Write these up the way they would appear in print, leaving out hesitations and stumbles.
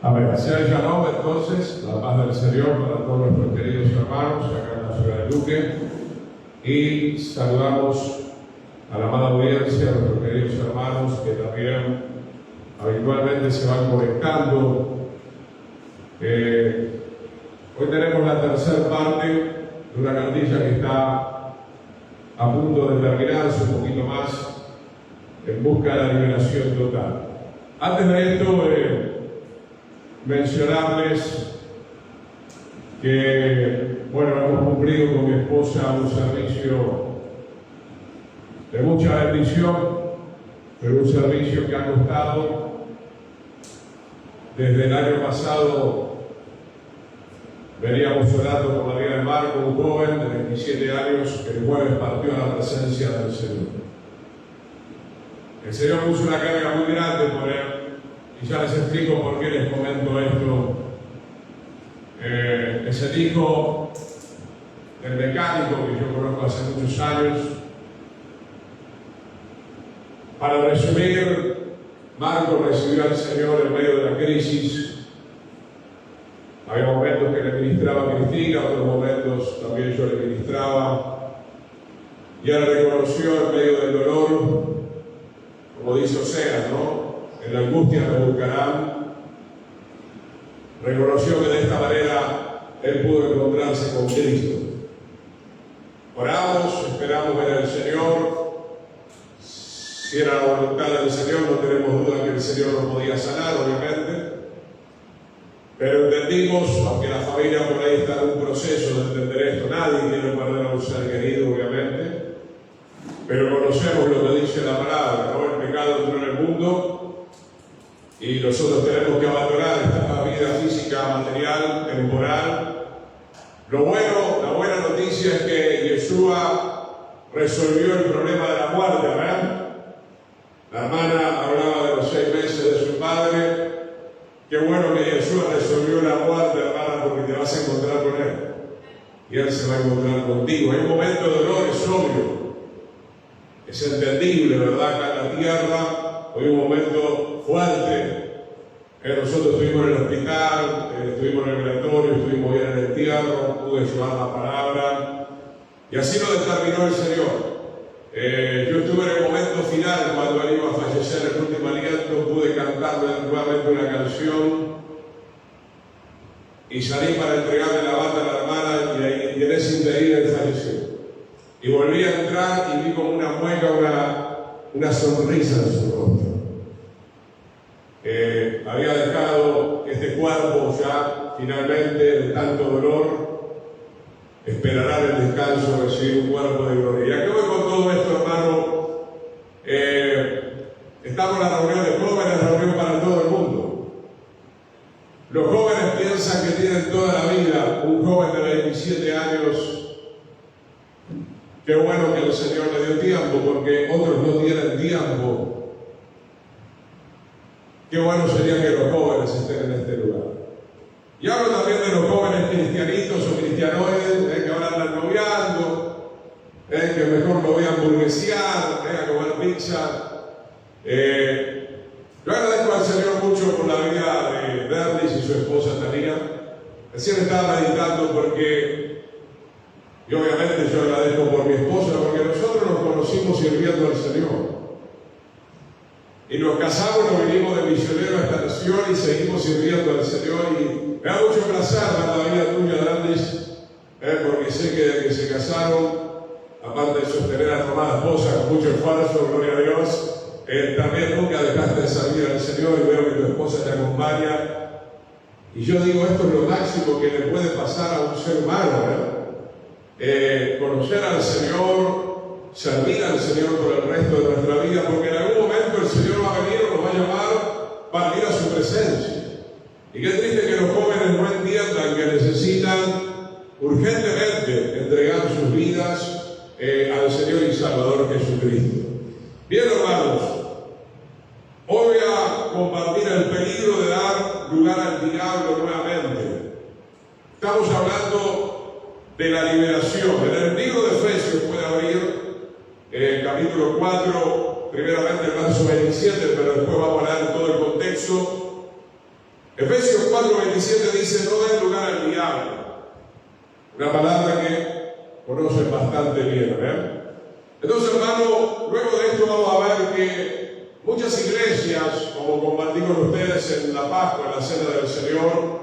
Amén. Sea shalom entonces, la paz del Señor para todos nuestros queridos hermanos acá en la ciudad de Luque. Y saludamos a la amada audiencia, a nuestros queridos hermanos que también habitualmente se van conectando. Hoy tenemos la tercera parte de una cartilla que está a punto de terminarse un poquito más en busca de la liberación total. Antes de esto, mencionarles que, bueno, hemos cumplido con mi esposa un servicio de mucha bendición, pero un servicio que ha costado desde el año pasado. Veníamos orando por la vida de Marco, un joven de 27 años que el jueves partió a la presencia del Señor. El Señor puso una carga muy grande por él, y ya les explico por qué les comento esto. Es el hijo del mecánico que yo conozco hace muchos años. Para resumir, Marco recibió al Señor en medio de la crisis. Había momentos que le ministraba a Cristina, otros momentos también yo le ministraba. Y él reconoció en medio del dolor, como dice Oseas, ¿no? En la angustia me buscarán. Reconoció que de esta manera él pudo encontrarse con Cristo. Oramos, esperamos ver al Señor. Si era la voluntad del Señor, no tenemos duda que el Señor lo podía sanar, obviamente. Pero entendimos, aunque la familia por ahí está en un proceso de entender esto, nadie quiere perder a un ser querido, obviamente. Pero conocemos lo que dice la palabra, ¿no? El pecado entró en el mundo y nosotros tenemos que abandonar esta vida física, material, temporal. La buena noticia es que Yeshua resolvió el problema de la muerte, ¿verdad? La hermana hablaba de los 6 meses de su padre. Qué bueno que Yeshua resolvió la muerte, hermana, porque te vas a encontrar con él. Y él se va a encontrar contigo. Hay un momento de dolor, es obvio. Es entendible, ¿verdad? Acá en la tierra, hoy un momento fuerte. Nosotros estuvimos en el hospital, estuvimos en el velatorio, estuvimos bien en el entierro, pude llevar la palabra. Y así lo determinó el Señor. Yo estuve en el momento final, cuando él iba a fallecer, el último aliento, pude cantarle nuevamente una canción. Y salí para entregarle la bata a la hermana y en ese interín él falleció. Y volví a entrar y vi como una mueca, una sonrisa en su rostro. Había dejado este cuerpo ya, finalmente, de tanto dolor, esperará el descanso de recibir un cuerpo de gloria. Y aquí voy con todo esto, hermano. Estamos en la reunión de jóvenes, reunión para todo el mundo. Los jóvenes piensan que tienen toda la vida. Un joven de 27 años, qué bueno que el Señor le dio tiempo, porque otros no tienen tiempo. Qué bueno sería que los jóvenes estén en este lugar. Y hablo también de los jóvenes cristianitos o cristianoides, que ahora andan noviando, que mejor lo voy a hamburguesear, a comer pizza. Yo agradezco al Señor mucho por la vida de Berlis y su esposa Tania. Recién estaba meditando porque, y obviamente yo agradezco por mi esposa, porque nosotros nos conocimos sirviendo al Señor. Y nos casamos, nos vinimos de misionero a esta nación y seguimos sirviendo al Señor. Y me da mucho placer ver la vida tuya, Berlis, porque sé que desde que se casaron, aparte de sostener a tu amada esposa con mucho esfuerzo, gloria a Dios, también nunca dejaste de servir al Señor y veo que tu esposa te acompaña. Y yo digo, esto es lo máximo que le puede pasar a un ser humano, conocer al Señor, servir al Señor por el resto de nuestra vida, porque en algún momento el Señor va a venir o nos va a llamar para ir a su presencia. Y qué triste que los jóvenes no entiendan que necesitan urgentemente entregar sus vidas al Señor y Salvador Jesucristo. Bien, hermanos, hoy voy a compartir el peligro de dar lugar al diablo nuevamente. Estamos hablando de la liberación. En el libro de Efesios puede abrir capítulo 4, primeramente el verso 27, pero después vamos a hablar de todo el contexto. Efesios 4:27 dice: no den lugar al diablo. Una palabra que conocen bastante bien, ¿verdad? Entonces, hermano, luego de esto vamos a ver que muchas iglesias, como compartí con ustedes en la Pascua, en la Cena del Señor,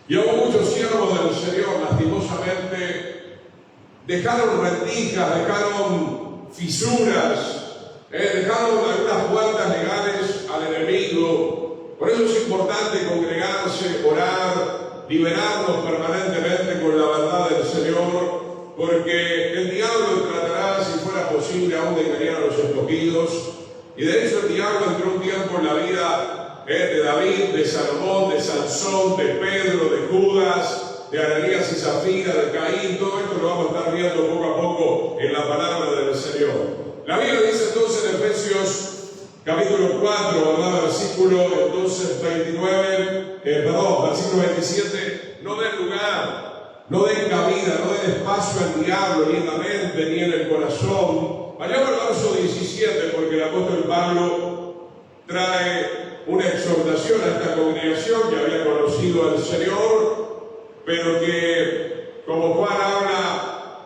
y aún muchos siervos del Señor, lastimosamente, dejaron rendijas, dejaron fisuras, dejaron algunas puertas legales al enemigo. Por eso es importante congregarse, orar, liberarnos permanentemente con la verdad del Señor, porque el diablo tratará, si fuera posible, aún de engañar a los escogidos. Y de hecho el diablo entró un tiempo en la vida de David, de Salomón, de Sansón, de Pedro, de Judas, de Ananías y Zafira, de Caín. Todo esto lo vamos a estar viendo poco a poco en la palabra del Señor. La Biblia dice entonces en Efesios capítulo 4, ¿verdad? Versículo entonces versículo 27, no den lugar, no den cabida, no den espacio al diablo, ni en la mente, ni en el corazón. Vayamos al verso 17, porque el apóstol Pablo trae una exhortación a esta congregación que había conocido al Señor, pero que, como Juan habla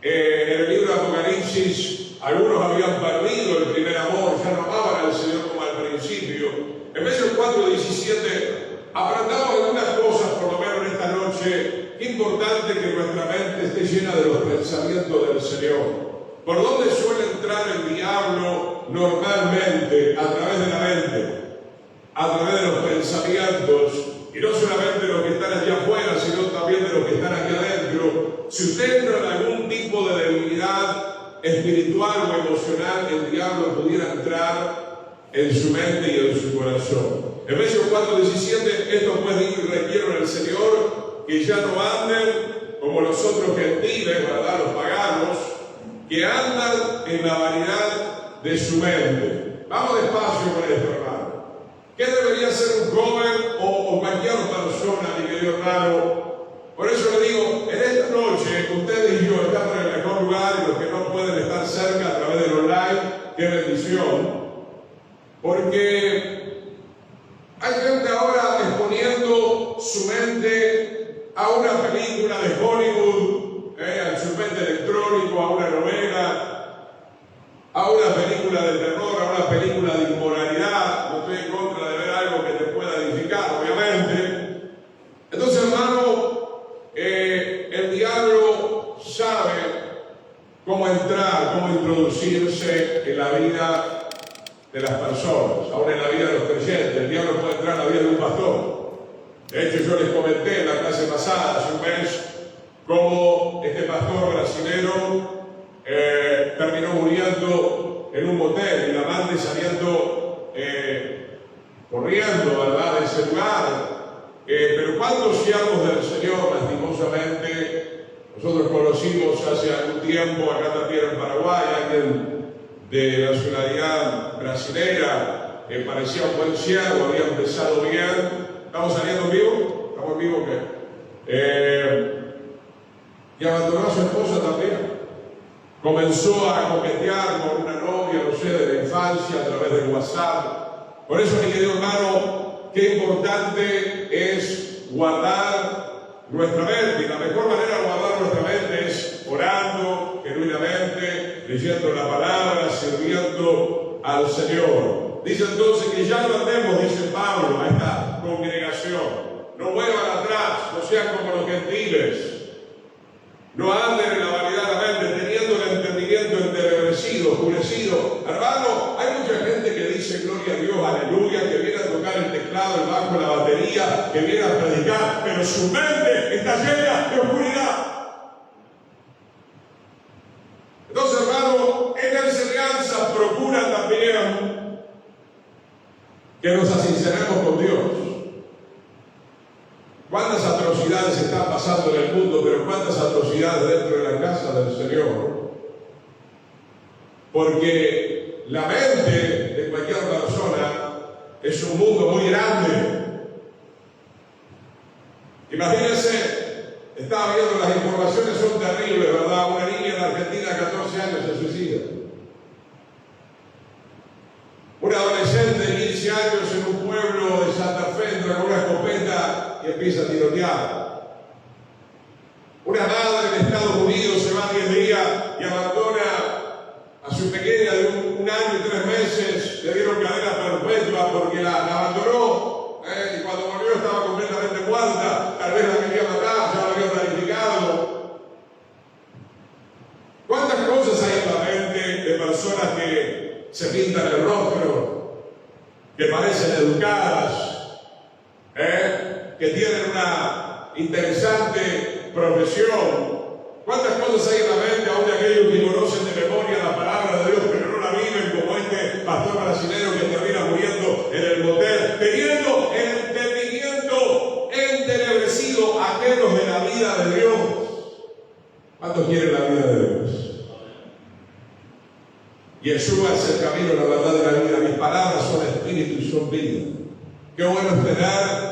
en el libro de Apocalipsis, algunos habían perdido el primer amor, ya no amaban al Señor como al principio. Efesios 4:17, aprendamos algunas cosas, por lo menos en esta noche. Qué importante que nuestra mente esté llena de los pensamientos del Señor. ¿Por dónde suele entrar el diablo normalmente? A través de la mente, a través de los pensamientos, y no solamente de los que están allá afuera, sino también de los que están aquí adentro. Si usted entra en algún tipo de debilidad espiritual o emocional, el diablo pudiera entrar en su mente y en su corazón. Efesios 4:17, esto pues digo y requiero en el Señor, que ya no anden como los otros gentiles, ¿verdad? Los paganos, que andan en la vanidad de su mente. Vamos despacio con esto, hermano. ¿Qué debería ser un joven o cualquier persona, mi querido hermano? Por eso le digo, en esta noche, ustedes y yo estamos en el mejor lugar, y los que no pueden estar cerca a través del online, qué bendición. Porque hay gente ahora exponiendo su mente a una película de Hollywood, a su mente electrónico, a una novela, a una película de terror, a una película de inmoralidad. No estoy en contra de ver algo que te pueda edificar, obviamente. Entonces, hermano, el diablo sabe cómo entrar, cómo introducirse en la vida de las personas, aún en la vida de los creyentes. El diablo puede entrar en la vida de un pastor. De hecho, yo les comenté en la clase pasada, hace un mes, cómo este pastor brasilero terminó muriendo en un motel, y la amante saliendo corriendo, ¿verdad?, de ese lugar. Pero ¿cuántos siervos del Señor, lastimosamente, nosotros conocimos hace algún tiempo, acá también en Paraguay, alguien de nacionalidad brasilera, que parecía un buen siervo, había empezado bien? ¿Estamos saliendo en vivo? ¿Estamos en vivo qué? Y abandonó a su esposa también. Comenzó a coquetear con una novia, no sé, de la infancia, a través del WhatsApp. Por eso, mi querido hermano, qué importante es guardar nuestra mente. Y la mejor manera de guardar nuestra mente es orando genuinamente, leyendo la palabra, sirviendo al Señor. Dice entonces que ya no andemos, dice Pablo a esta congregación. No vuelvan atrás, no sean como los gentiles. No anden en la vanidad de la mente, teniendo el entendimiento entenebrecido, oscurecido. Hermano, hay mucha gente que dice gloria a Dios, aleluya, que viene a tocar el teclado, el bajo, la batería, que viene a predicar, pero su mente está llena de oscuridad. Entonces, hermano, en la enseñanza procura también que nos asinceremos con Dios. ¿Cuántas atrocidades están pasando en el mundo, pero cuántas atrocidades dentro de la casa del Señor? Porque la mente de cualquier persona es un mundo muy grande. Imagínense, estaba viendo las informaciones, son terribles, ¿verdad? Una niña en Argentina de 14 años se suicida. Una adolescente de 15 años en un pueblo de Santa empieza a tirotear. Una madre en Estados Unidos se va 10 días y abandona a su pequeña de un año y 3 meses. Le dieron cadena perpetua porque la abandonó. Y cuando volvió estaba completamente muerta. Tal vez la quería matar, ya lo había planificado. ¿Cuántas cosas hay en la mente de personas que se pintan el rostro, que parecen educadas, que tienen una interesante profesión? ¿Cuántas cosas hay en la mente aún de aquellos que conocen de memoria la palabra de Dios, pero no la viven, como este pastor brasileño que termina muriendo en el motel, teniendo el entendimiento entenebrecido, ajenos de la vida de Dios? ¿Cuántos quieren la vida de Dios? Yeshua es el camino, la verdad y la vida. Mis palabras son espíritu y son vida. Qué bueno es tener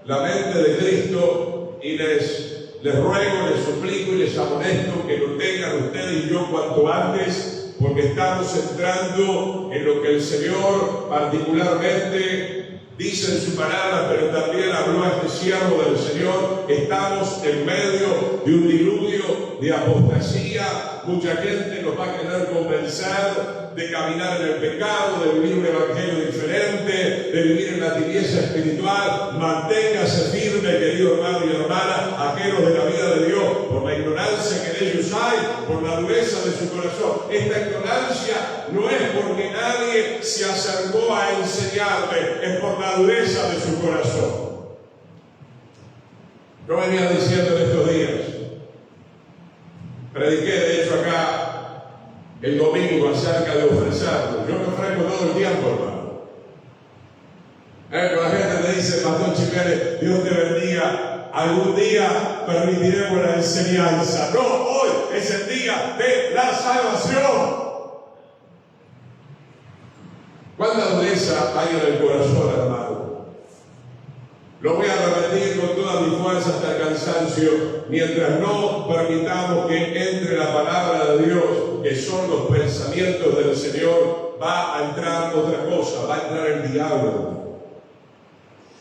la mente de Cristo, y les ruego, les suplico y les amonesto que lo tengan ustedes y yo cuanto antes, porque estamos entrando en lo que el Señor particularmente dice en su palabra, pero también habló a este siervo del Señor. Estamos en medio de un diluvio de apostasía. Mucha gente nos va a querer convencer de caminar en el pecado, de vivir un evangelio diferente, de vivir en la tibieza espiritual. Manténgase firme, querido hermano y hermana, ajenos de la vida de Dios, por la ignorancia que en ellos hay, por la dureza de su corazón. Esta ignorancia no es porque nadie se acercó a enseñarle, es por la dureza de su corazón. Yo venía diciendo en estos días, prediqué de hecho acá el domingo acerca de ofrecerlo. Yo me ofrezco todo el tiempo, hermano. Cuando la gente me dice, Pastor Chimenez, Dios te bendiga, algún día permitiremos la enseñanza. No, hoy es el día de la salvación. ¿Cuánta dureza hay en el corazón, hermano? Lo voy a repetir con toda mi fuerza hasta el cansancio. Mientras no permitamos que entre la palabra de Dios, que son los pensamientos del Señor, va a entrar otra cosa, va a entrar el diablo.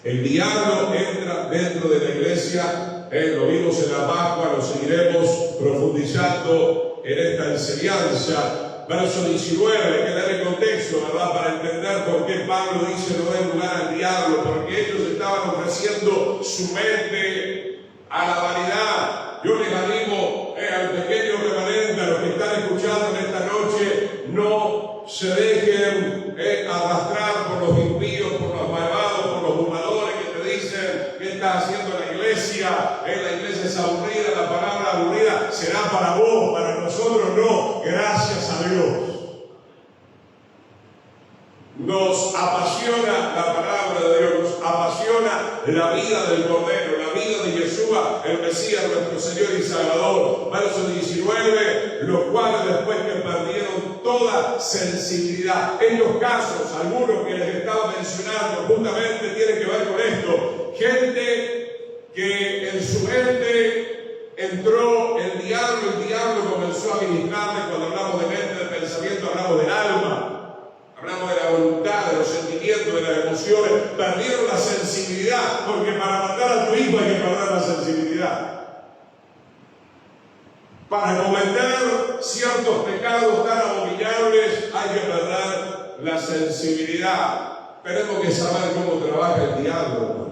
El diablo entra dentro de la iglesia, lo vimos en la Pascua, lo seguiremos profundizando en esta enseñanza. Verso 19, hay que dar el contexto, ¿verdad?, para entender por qué Pablo dice no den lugar al diablo, porque ellos estaban ofreciendo su mente a la vanidad. Yo les animo al pequeño remanente, a los que están escuchando en esta noche, no se dejen arrastrar por los impíos, por los malvados, por los fumadores que te dicen qué estás haciendo en la iglesia. La iglesia es aburrida, la palabra aburrida será para vos, para nosotros no. Gracias a Dios. Nos apasiona la palabra de Dios, nos apasiona la vida del Cordero, la vida de Yeshua, el Mesías, nuestro Señor y Salvador. Verso 19, los cuales después que perdieron toda sensibilidad. En los casos, algunos que les estaba mencionando, justamente tienen que ver con esto. Gente que en su mente entró el diablo comenzó a ministrarle. Cuando hablamos de mente, de pensamiento, hablamos del alma. Hablamos de la voluntad, de los sentimientos, de las emociones. Perdieron la sensibilidad, porque para matar a tu hijo hay que perder la sensibilidad. Para cometer ciertos pecados tan abominables hay que perder la sensibilidad. Tenemos que saber cómo trabaja el diablo.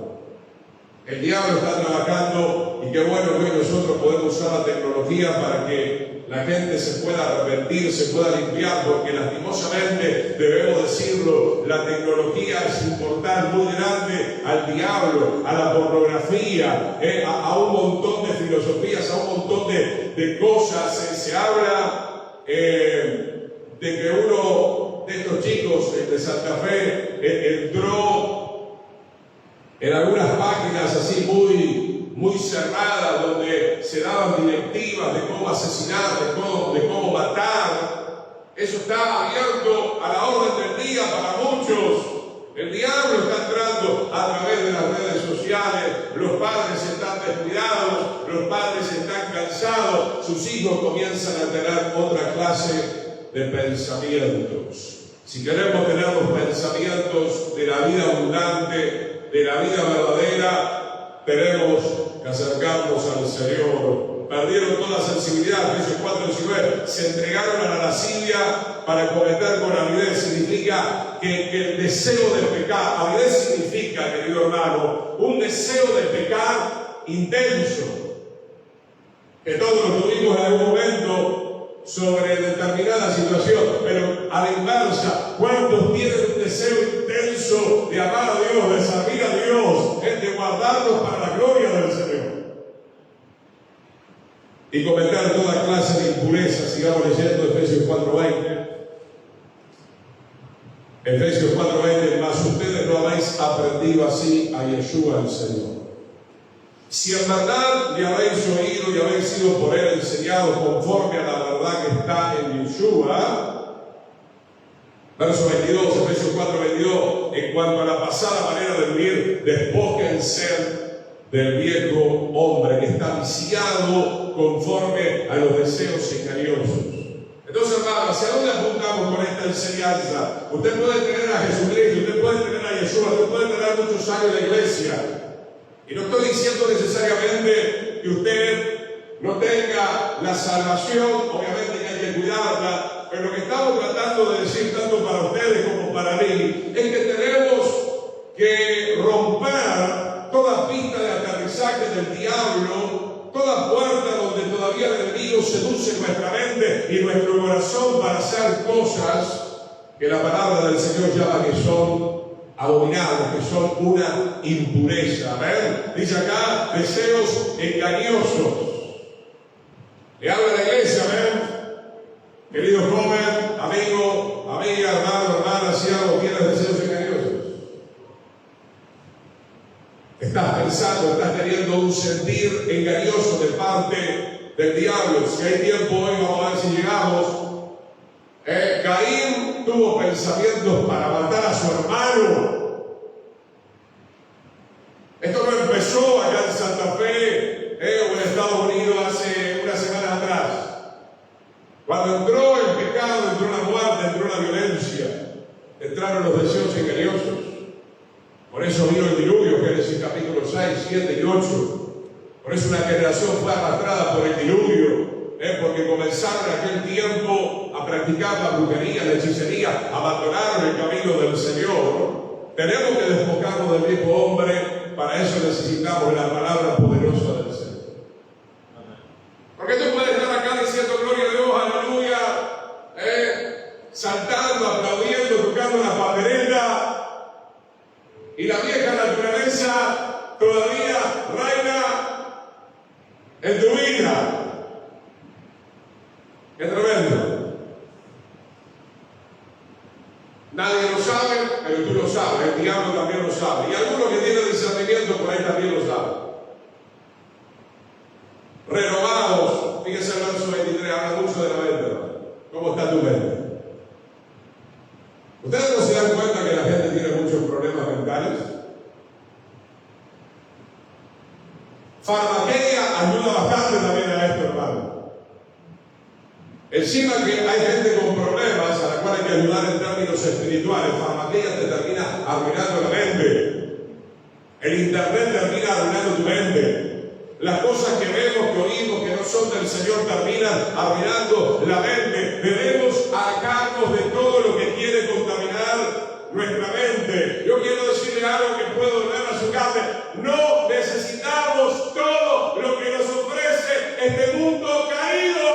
El diablo está trabajando, y qué bueno que hoy nosotros podemos usar la tecnología para que la gente se pueda arrepentir, se pueda limpiar, porque lastimosamente, debemos decirlo, la tecnología es importante, muy grande al diablo, a la pornografía, a un montón de filosofías, a un montón de cosas. Se habla de que uno de estos chicos de Santa Fe entró en algunas páginas así muy cerradas, donde se daban directivas de cómo asesinar, de cómo matar. Eso está abierto a la orden del día para muchos. El diablo está entrando a través de las redes sociales. Los padres están descuidados, los padres están cansados, sus hijos comienzan a tener otra clase de pensamientos. Si queremos tener los pensamientos de la vida abundante, de la vida verdadera, tenemos que acercarnos al Señor. Perdieron toda sensibilidad, Efesios 4:19, se entregaron a la lascivia para cometer con avidez. Significa que el deseo de pecar, avidez significa, querido hermano, un deseo de pecar intenso, que todos lo tuvimos en algún momento sobre determinada situación, pero a la inversa, ¿cuántos tienen un deseo intenso de amar a Dios, de servir a Dios, de guardarnos para la gloria del Señor? Y cometer toda clase de impurezas. Sigamos leyendo Efesios 4:20. Efesios 4:20, mas ustedes no habéis aprendido así a Yeshua el Señor. Si en verdad le habéis oído y habéis sido por él enseñados conforme a la verdad que está en Yeshua. Verso 22, Efesios 4:22, en cuanto a la pasada manera de vivir, despójense del viejo hombre que está viciado conforme a los deseos engañosos. Entonces, hermano, ¿hacia dónde apuntamos con esta enseñanza? Usted puede tener a Jesucristo, usted puede tener a Yeshua, usted puede tener muchos años de iglesia. Y no estoy diciendo necesariamente que usted no tenga la salvación, obviamente que hay que cuidarla, pero lo que estamos tratando de decir tanto para ustedes como para mí es que tenemos que romper toda pista de aterrizaje del diablo, toda puerta donde todavía el enemigo seduce nuestra mente y nuestro corazón para hacer cosas que la palabra del Señor llama que son abominables, que son una impureza. ¿Ven? Dice acá, deseos engañosos. Le habla la iglesia, ¿ven? Querido joven, amigo, amiga, hermano, hermana, si algo tienes deseos engañosos. Estás pensando, estás teniendo un sentir engañoso de parte del diablo. Si hay tiempo hoy, vamos a ver si llegamos. Caín tuvo pensamientos para matar a su hermano. Esto no empezó acá en Santa Fe o en Estados Unidos hace unas semanas atrás. Cuando entró el pecado, entró la muerte, entró la violencia, entraron los deseos engañosos. Por eso vino el diluvio, Génesis capítulo 6, 7 y 8. Por eso una generación fue arrastrada por el diluvio, porque comenzaron en aquel tiempo a practicar la brujería, la hechicería, abandonaron el camino del Señor. Tenemos que despojarnos del viejo hombre, para eso necesitamos la palabra poderosa del Señor. Porque tú puedes estar acá diciendo gloria a Dios, aleluya, saltando, aplaudiendo, tocando la pandereta, y la vieja naturaleza todavía reina en tu vida. ¡Qué tremendo! Nadie lo sabe, pero tú lo sabes. El diablo también lo sabe. Y algunos que tienen discernimiento por ahí también lo saben. Renovados, fíjese el verso 23, habla mucho de la mente. ¿Cómo está tu mente? ¿Ustedes no se dan cuenta que la gente tiene muchos problemas mentales? Farmaqueia ayuda bastante también a esto, hermano. Encima que hay gente con problemas a la cual hay que ayudar en términos espirituales, farmaqueia te termina arruinando la mente. El internet termina arruinando tu mente. Las cosas que vemos, que oímos, que no son del Señor, terminan arruinando la mente. Debemos alejarnos de todo lo que quiere contaminar nuestra mente. Yo quiero decirle algo que puede doler a su carne. No necesitamos todo lo que nos ofrece este mundo caído.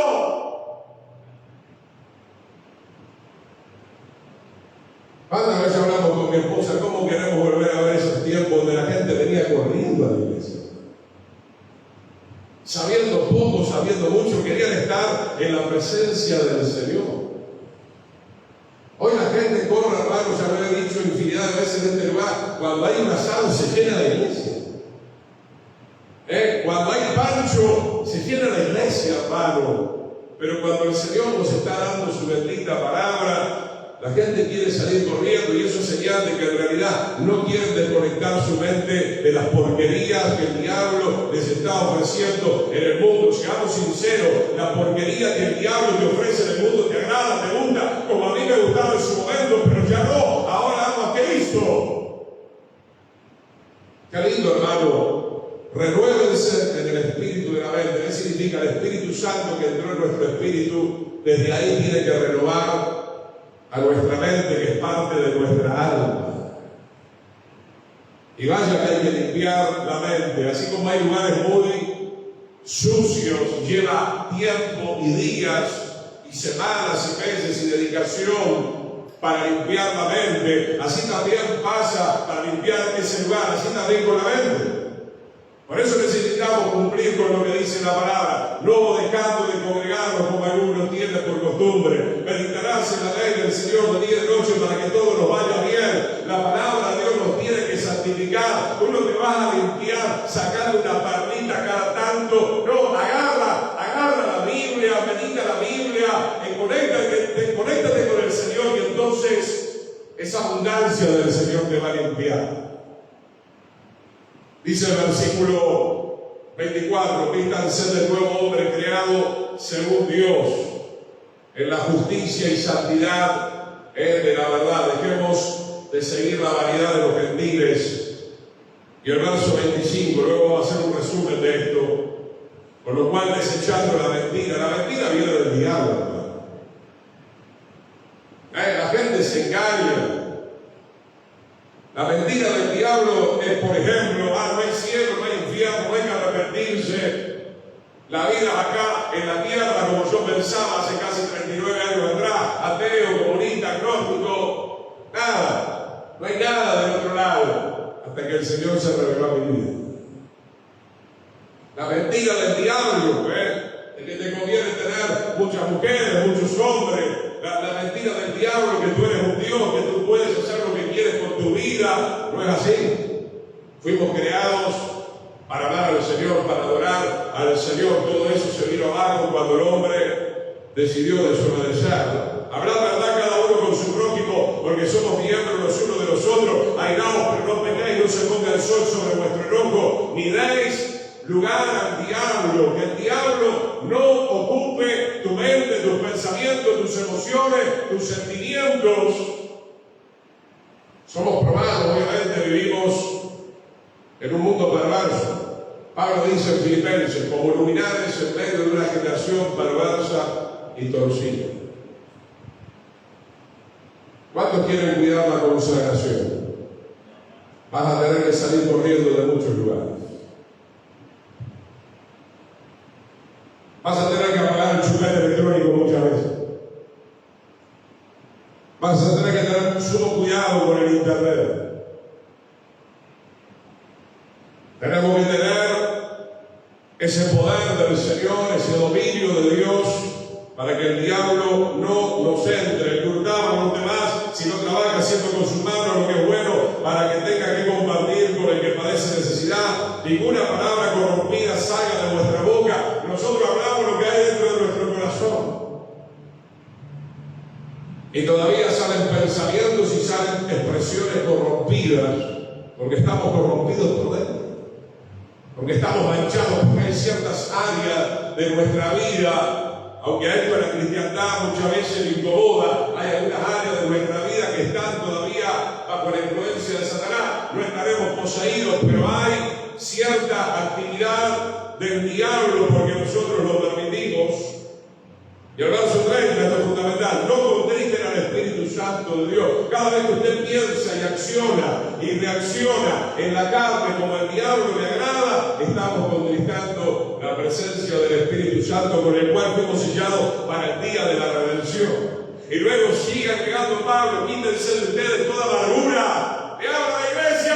¿Cuántas veces hablamos con mi esposa cómo queremos volver a ver esos tiempos donde la gente venía corriendo a la iglesia? Sabiendo poco, sabiendo mucho, querían estar en la presencia del Señor. Hoy la gente corre, hermano, ya lo he dicho infinidad de veces en este lugar, cuando hay un asado se llena la iglesia. Cuando hay pancho se llena la iglesia, hermano. Pero cuando el Señor nos está dando su bendita palabra, la gente quiere salir corriendo, y eso es señal de que en realidad no quieren desconectar su mente de las porquerías que el diablo les está ofreciendo en el mundo. Seamos sinceros, la porquería que el diablo te ofrece en el mundo te agrada, te gusta, como a mí me gustaba en su momento, pero ya no, ahora amo a Cristo. Qué lindo, hermano, renuévense en el espíritu de la mente. ¿Qué significa? El Espíritu Santo que entró en nuestro espíritu, desde ahí tiene que renovar a nuestra mente, que es parte de nuestra alma. Y vaya que hay que limpiar la mente, así como hay lugares muy sucios, lleva tiempo y días y semanas y meses y dedicación para limpiar la mente, así también pasa para limpiar ese lugar, así también con la mente. Por eso necesitamos cumplir con lo que dice la palabra, no dejando de congregarnos como algunos tienen por costumbre. Meditarás en la ley del Señor de día y de noche para que todo nos vaya bien. La palabra de Dios nos tiene que santificar. Tú no te vas a limpiar sacando una palmita cada tanto. No, agarra la Biblia, medita la Biblia, conéctate con el Señor y entonces esa abundancia del Señor te va a limpiar. Dice el versículo 24, vístanse del nuevo hombre creado según Dios, en la justicia y santidad de la verdad. Dejemos de seguir la variedad de los gentiles. Y el verso 25, luego vamos a hacer un resumen de esto, con lo cual desechando la mentira viene del diablo, hermano. La gente se engaña. La mentira del diablo es, por ejemplo, no hay cielo, no hay infierno, no hay que arrepentirse. La vida acá en la tierra, como yo pensaba hace casi 39 años atrás, ateo, comunista, agnóstico, nada, no hay nada del otro lado, hasta que el Señor se reveló a mi vida. La mentira del diablo, de que te conviene tener muchas mujeres, muchos hombres. La mentira del diablo, que tú eres un Dios, que tú puedes hacer lo que quieres con tu vida. No es así. Fuimos creados para amar al Señor, para adorar al Señor. Todo eso se vino abajo cuando el hombre decidió desobedecerlo. Hablad verdad cada uno con su prójimo, porque somos miembros los unos de los otros. Airaos, pero no pequéis, no se ponga el sol sobre vuestro enojo, ni deis lugar al diablo, que el diablo no ocupe tu mente, tus pensamientos, tus emociones, tus sentimientos. Somos probados, obviamente vivimos en un mundo perverso. Pablo dice en Filipenses, como luminares en medio de una generación perversa y torcida. ¿Cuántos quieren cuidar la consagración? Vas a tener que salir corriendo de muchos lugares. Vas a tener que apagar el chupete electrónico muchas veces. Vas a tener que tener sumo cuidado con el internet. Tenemos que tener ese poder del Señor, ese dominio de Dios, para que el diablo no nos entre. El hurtado no te más, si no trabaja haciendo con sus manos lo que es bueno, para que tenga que compartir con el que padece necesidad. Ninguna palabra corrompida salga de nuestra boca. Nosotros hablamos lo que hay dentro de nuestro corazón. Y todavía salen pensamientos y salen expresiones corrompidas, porque estamos corrompidos por dentro. Porque estamos manchados, porque hay ciertas áreas de nuestra vida, aunque a esto la cristiandad muchas veces le incomoda, hay algunas áreas de nuestra vida que están todavía bajo la influencia de Satanás. No estaremos poseídos, pero hay cierta actividad del diablo porque nosotros lo permitimos. Y el verso 30, esto es fundamental: no contristen al Espíritu Santo de Dios. Cada vez que usted piensa y acciona y reacciona en la carne como el diablo le agrada, estamos contristando la presencia del Espíritu Santo, con el cual fuimos sellados para el día de la redención. Y luego sigue agregando Pablo: quítense de ustedes toda amargura. ¡Le habla a la iglesia!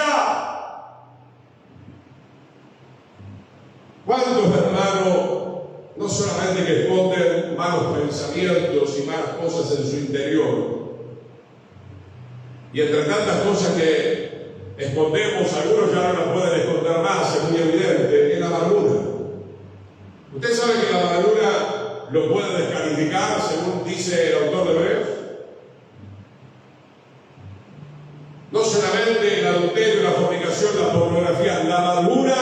¿Cuántos hermanos no solamente que esconden malos pensamientos y malas cosas en su interior, y entre tantas cosas que escondemos, algunos ya no las pueden esconder más, es muy evidente, es la amargura? Usted sabe que la amargura lo puede descalificar, según dice el autor de Hebreos. No solamente el adulterio, la fornicación, la pornografía, la amargura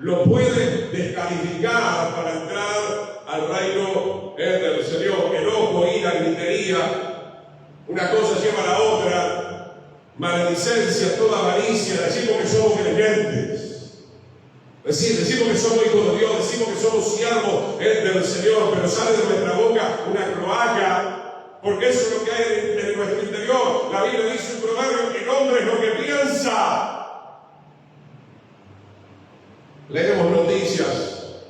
lo puede descalificar para entrar al reino del Señor. Enojo, ira, gritería, una cosa lleva a la otra, maledicencia, toda avaricia, decimos que somos creyentes. Decimos que somos hijos de Dios, decimos que somos siervos del Señor, pero sale de nuestra boca una cloaca, porque eso es lo que hay en nuestro interior. La Biblia dice un proverbio que el hombre es lo que piensa. Leemos noticias,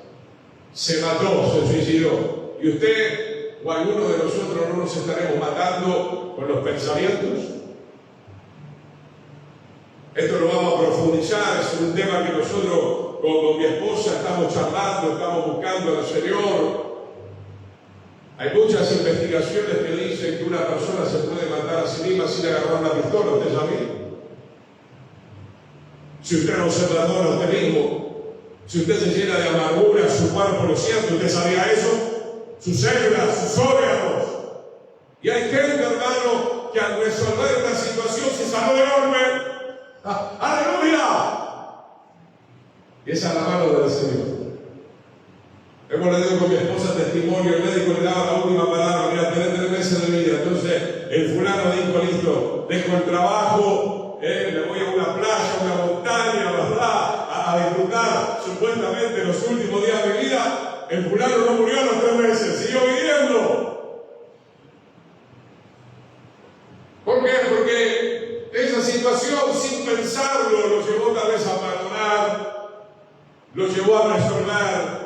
se mató, se suicidó, y usted o alguno de nosotros no nos estaremos matando con los pensamientos. Esto lo vamos a profundizar, es un tema que nosotros con mi esposa estamos charlando, estamos buscando al Señor. Hay muchas investigaciones que dicen que una persona se puede matar a sí misma sin agarrar una pistola, ¿usted sabía? Si usted no se perdona a usted mismo, si usted se llena de amargura, su cuerpo lo siente, ¿usted sabía eso? Sus células, sus órganos. Y hay gente, hermano, que al resolver una situación se salió de golpe. ¡Aleluya! Y esa es la mano del Señor. Hemos leído con mi esposa testimonio, el médico le daba la última palabra, mira, tenés 3 meses de vida. Entonces el fulano dijo, listo, dejo el trabajo, me voy a una playa, a una montaña, ¿verdad? A disfrutar supuestamente los últimos días de mi vida. El fulano no murió a los 3 meses, siguió viviendo. ¿Por qué? Porque esa situación, sin pensarlo, lo llevó tal vez a perdonar, lo llevó a resolver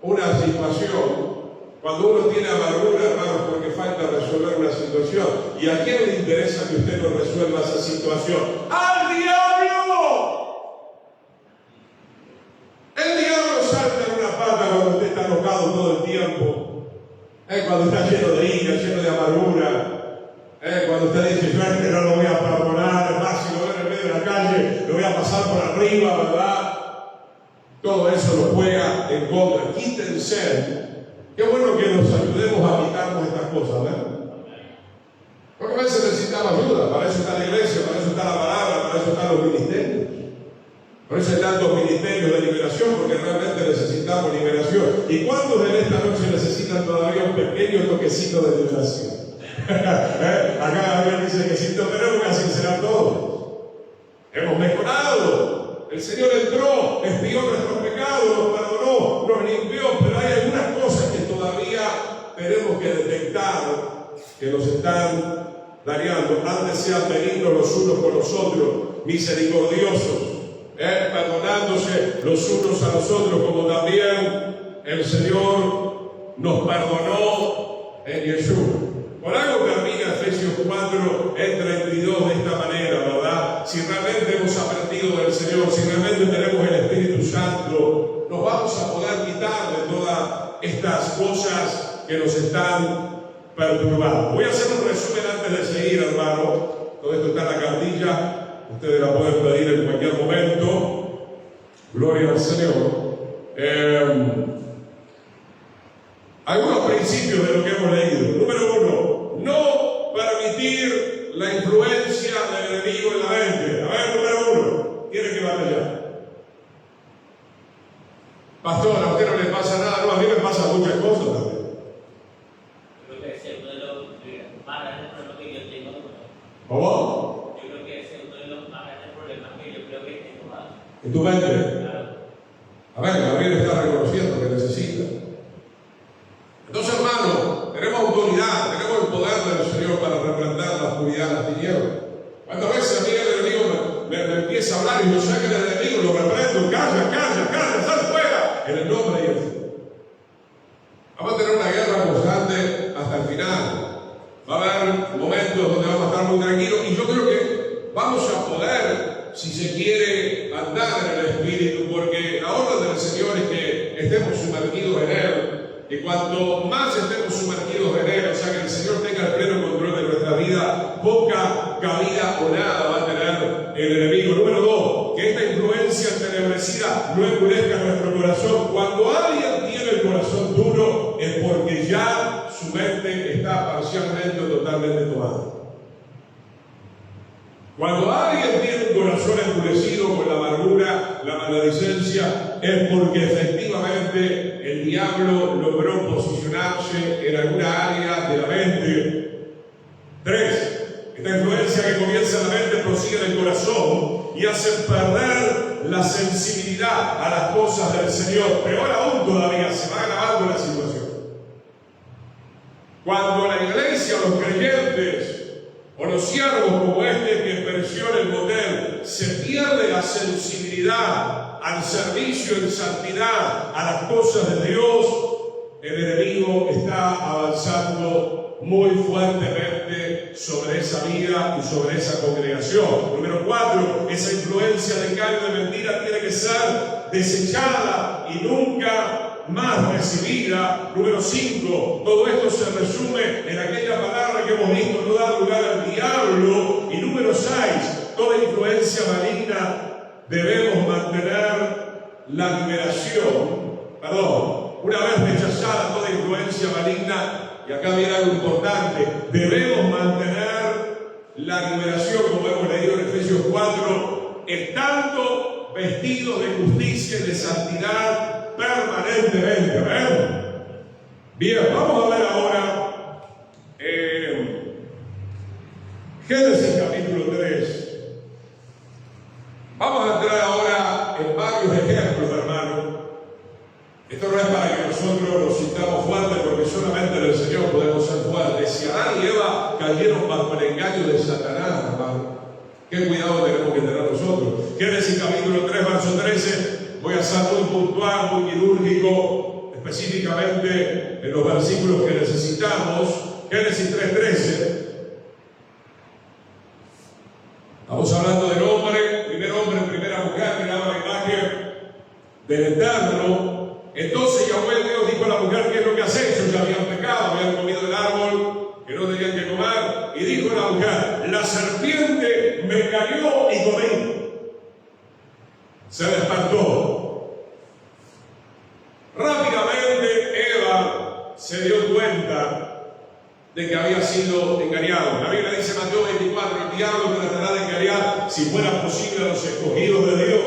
una situación. Cuando uno tiene amargura, hermano, porque falta resolver una situación. ¿Y a quién le interesa que usted no resuelva esa situación? ¡Al diablo! El diablo salta en una pata cuando usted está enojado todo el tiempo. Cuando está lleno de ira, lleno de amargura. Cuando usted dice, yo a este no lo voy a perdonar, es más, si lo veo en el medio de la calle, lo voy a pasar por arriba, ¿verdad? Todo eso lo juega en contra. Quítense. Qué bueno que nos ayudemos a quitarnos estas cosas, ¿verdad? Porque a veces necesitamos ayuda. Para eso está la iglesia, para eso está la palabra, para eso están los ministerios. Por eso hay tantos ministerios de liberación, porque realmente necesitamos liberación. ¿Y cuántos en esta noche necesitan todavía un pequeño toquecito de liberación? Acá la Biblia dice que si no tenemos que sincerar todos. Hemos mejorado. El Señor entró, expió nuestros pecados, nos perdonó, nos limpió, pero hay algunas cosas que todavía tenemos que detectar que nos están dañando. Antes sean benignos los unos con los otros, misericordiosos, perdonándose los unos a los otros, como también el Señor nos perdonó en Jesús. Por algo termina Efesios 4, 32 de esta manera, ¿verdad? Si realmente hemos aprendido del Señor, si realmente tenemos el Espíritu Santo, nos vamos a poder quitar de todas estas cosas que nos están perturbando. Voy a hacer un resumen antes de seguir, hermano. Todo esto está en la cartilla, ustedes la pueden pedir en cualquier momento. Gloria al Señor. Algunos principios de lo que hemos leído. Número 1, no permitir la influencia del enemigo en la mente. A ver, número 1, tiene que batallar. Pastor, a usted no le pasa nada, no, a mí me pasan muchas cosas también. Creo que ese es uno de los más grandes problemas que yo tengo. ¿Cómo? Yo creo que ese es uno de los más grandes problemas que yo creo que tengo. ¿En tu mente? Claro. A ver, Gabriel está reconociendo que necesita. Entonces, hermano, tenemos autoridad, tenemos el poder del Señor para replantar la oscuridad de las tinieblas. ¿Cuántas veces a mí el enemigo me empieza a hablar y yo saco del enemigo, lo reprendo, calla, sal fuera, en el nombre de Dios? Vamos a tener una guerra constante hasta el final. Va a haber momentos donde vamos a estar muy tranquilos y yo creo que vamos a poder, si se quiere, andar en el Espíritu, porque la orden del Señor es que estemos sumergidos en Él. Y cuanto más estemos sumergidos en Él, o sea que el Señor tenga el pleno control de nuestra vida, poca cabida o nada va a tener el enemigo. Número 2, que esta influencia entenebrecida no endurezca nuestro corazón. Cuando alguien tiene el corazón duro, es porque ya su mente está parcialmente o totalmente tomada. Cuando alguien tiene un corazón endurecido con la amargura, la maledicencia, es porque efectivamente el diablo logró posicionarse en alguna área de la mente. 3. Esta influencia que comienza en la mente prosigue en el corazón y hace perder la sensibilidad a las cosas del Señor. Peor aún todavía, se va agravando la situación. Cuando la iglesia, los creyentes o los siervos como este que pereció en el motel, se pierde la sensibilidad al servicio en santidad, a las cosas de Dios, el enemigo está avanzando muy fuertemente sobre esa vida y sobre esa congregación. Número 4, esa influencia de engaño de mentira tiene que ser desechada y nunca más recibida. Número 5, todo esto se resume en aquella palabra que hemos visto, no dar lugar al diablo. Y número 6, toda influencia maligna debemos mantener la liberación. Una vez rechazada toda influencia maligna, y acá viene algo importante, debemos mantener la liberación, como hemos leído en Efesios 4, estando vestidos de justicia y de santidad permanentemente. Bien, vamos a ver ahora Génesis capítulo 3. Vamos a entrar ahora en varios ejemplos, hermanos. Esto no es para que nosotros nos sintamos fuertes, porque solamente en el Señor podemos ser fuertes. Si Adán y Eva cayeron bajo el engaño de Satanás, hermano, qué cuidado tenemos que tener nosotros. Génesis capítulo 3, verso 13. Voy a ser muy puntual, muy quirúrgico, específicamente en los versículos que necesitamos. Génesis 3:13. Estamos hablando del hombre, primera mujer, que daba la imagen del Eterno. Entonces Yahweh Dios dijo a la mujer: ¿qué es lo que has hecho? Ya habían pecado, habían comido el árbol que no tenían que comer. Y dijo la mujer: la serpiente me engañó y comí. Se despertó. Rápidamente Eva se dio cuenta de que había sido engañado. La Biblia dice en Mateo 24: el diablo tratará de engañar, si fuera posible, a los escogidos de Dios.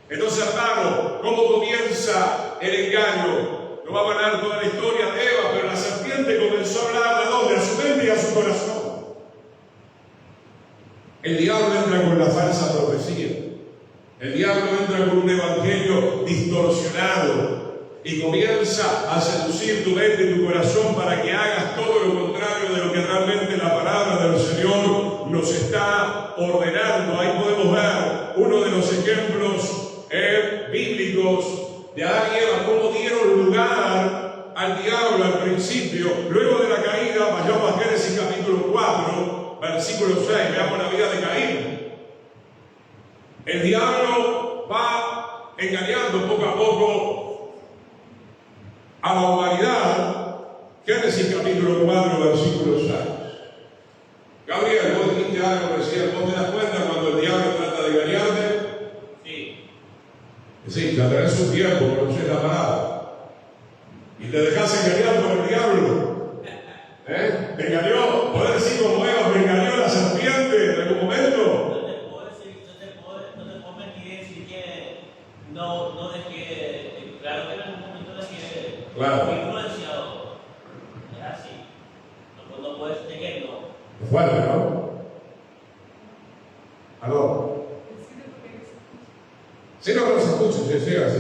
Entonces, hermano, ¿cómo comienza el engaño? No va a ganar toda la historia de Eva, pero la serpiente comenzó a hablar ¿de dónde? A su mente y a su corazón. El diablo entra con la falsa profecía. El diablo entra con un evangelio distorsionado y comienza a seducir tu mente y tu corazón para que hagas todo lo contrario de lo que realmente la palabra del Señor nos está ordenando. Ahí podemos ver uno de los ejemplos bíblicos de Adán y Eva, cómo dieron lugar al diablo al principio. Luego de la caída, vayamos a Génesis capítulo 4, versículo 6, veamos la vida de Caín. El diablo va engañando poco a poco a la humanidad. Génesis capítulo 4, versículo 6. Gabriel, vos dijiste algo recién, ¿vos te das cuenta cuando el diablo trata de engañarte? Sí, ya tenés un tiempo, conoces la palabra. Y te dejas engañar por el diablo. ¿Te engañó? ¿Puedes decir como Eva, me engañó la serpiente en algún momento? No te puedo mentir que no de que, claro que en algún momento de que influenciado. Es así. No puedes decir que no. Es fuerte, ¿no? ¿Aló? Sí, no se escucha, llega así.